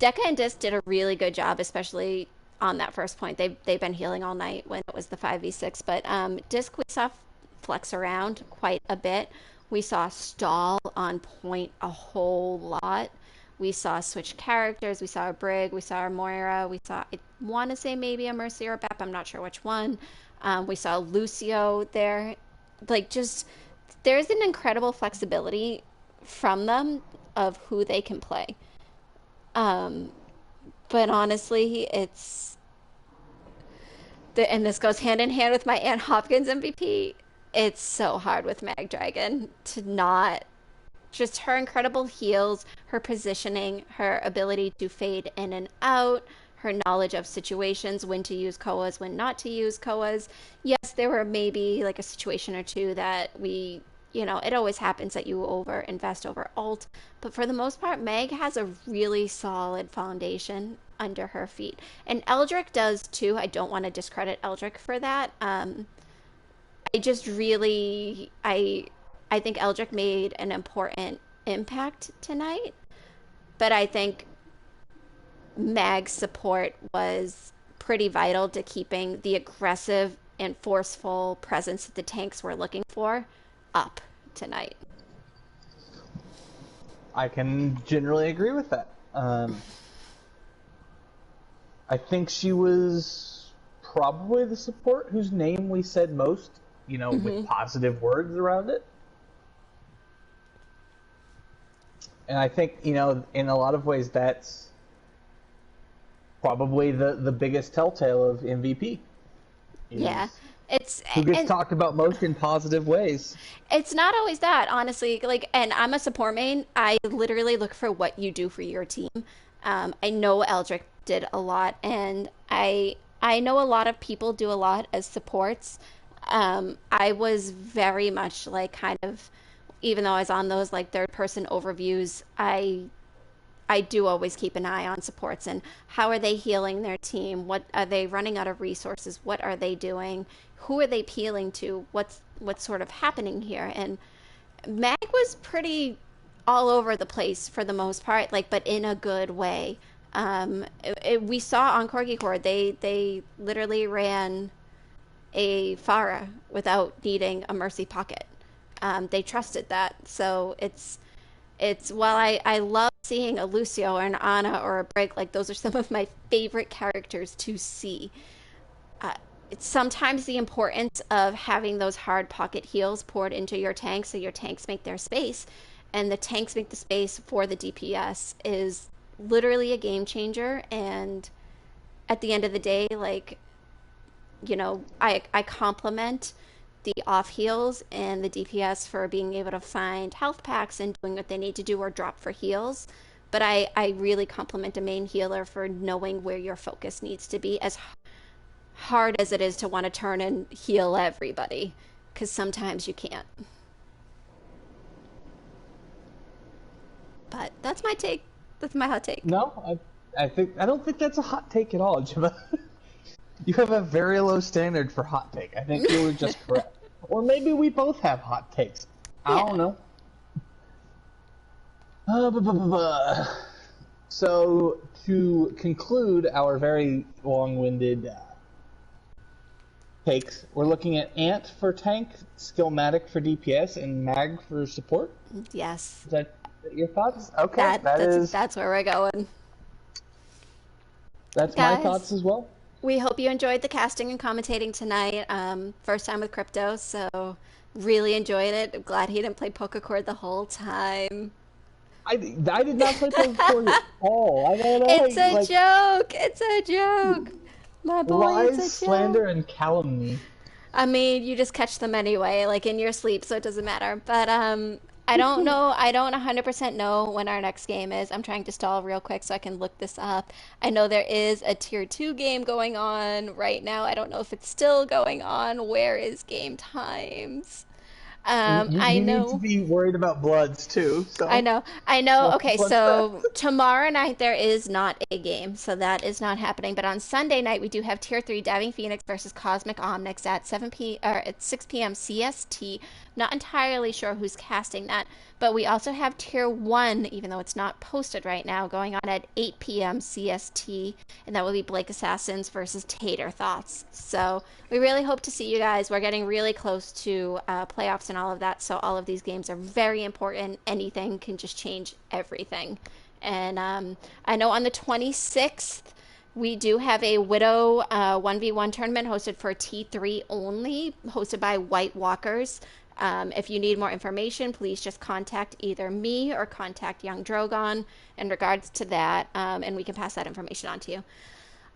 Deca and Disc did a really good job, especially on that first point. They've been healing all night when it was the 5v6, but Disc we saw flex around quite a bit. We saw stall on point a whole lot. We saw switch characters. We saw a Brig. We saw a Moira. We saw, I want to say maybe a Mercy or a Bap. I'm not sure which one. We saw Lucio there. Like, just, there's an incredible flexibility from them of who they can play. But honestly, and this goes hand in hand with my Ann Hopkins MVP. It's so hard with Mag Dragon to not, just her incredible heals, her positioning, her ability to fade in and out, her knowledge of situations, when to use Koas, when not to use Koas. Yes, there were maybe like a situation or two that it always happens that you invest over ult, but for the most part, Meg has a really solid foundation under her feet. And Eldrick does too. I don't want to discredit Eldrick for that. just really, I think Eldrick made an important impact tonight, but I think Mag's support was pretty vital to keeping the aggressive and forceful presence that the tanks were looking for up tonight. I can generally agree with that. I think she was probably the support whose name we said most, with positive words around it. And I think, in a lot of ways that's probably the biggest telltale of MVP. Yeah. Who gets talked about most in positive ways. It's not always that, honestly. And I'm a support main. I literally look for what you do for your team. I know Eldrick did a lot, and I know a lot of people do a lot as supports. I was very much kind of, even though I was on those third person overviews, I do always keep an eye on supports and how are they healing their team? What are they running out of resources? What are they doing? Who are they appealing to? What's sort of happening here? And Mag was pretty all over the place for the most part, but in a good way. We saw on Corgi Core, they literally ran a Pharah without needing a Mercy Pocket. They trusted that. So it's while I love seeing a Lucio or an Ana or a Brig, those are some of my favorite characters to see. It's sometimes the importance of having those hard pocket heals poured into your tanks so your tanks make their space, and the tanks make the space for the DPS is literally a game changer. And at the end of the day, I compliment the off heals and the DPS for being able to find health packs and doing what they need to do or drop for heals. But I really compliment a main healer for knowing where your focus needs to be, as hard as it is to want to turn and heal everybody, because sometimes you can't. But that's my take. That's my hot take. No, I don't think that's a hot take at all, Jimma. You have a very low standard for hot take. I think you were just correct. Or maybe we both have hot takes. I don't know. So, to conclude our very long-winded takes, we're looking at Ant for tank, Skillmatic for DPS, and Mag for support? Yes. Is that your thoughts? Okay, that's where we're going. That's Guys, my thoughts as well. We hope you enjoyed the casting and commentating tonight. First time with Crypto, so really enjoyed it. I'm glad he didn't play Pokecord the whole time. I did not play Pokecord at all. It's a joke. It's a joke. My boy, it's a joke. Slander, and calumny. I mean, you just catch them anyway, in your sleep, so it doesn't matter. But I don't know. I don't 100% know when our next game is. I'm trying to stall real quick so I can look this up. I know there is a Tier 2 game going on right now. I don't know if it's still going on. Where is game times? You need to be worried about Bloods too. So. I know. Okay, so tomorrow night there is not a game, so that is not happening. But on Sunday night we do have Tier 3 Diving Phoenix versus Cosmic Omnix at 6 p.m. CST. Not entirely sure who's casting that, but we also have Tier 1, even though it's not posted right now, going on at 8 p.m. CST, and that will be Blake Assassins versus Tater Thoughts. So we really hope to see you guys. We're getting really close to playoffs and all of that, so all of these games are very important. Anything can just change everything. And I know on the 26th, we do have a Widow 1v1 tournament hosted for T3 only, hosted by White Walkers. If you need more information, please just contact either me or contact Young Drogon in regards to that, and we can pass that information on to you.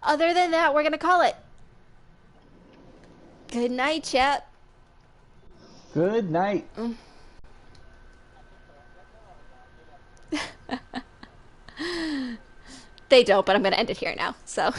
Other than that, we're going to call it. Good night, chat. Good night. They don't, but I'm going to end it here now, so...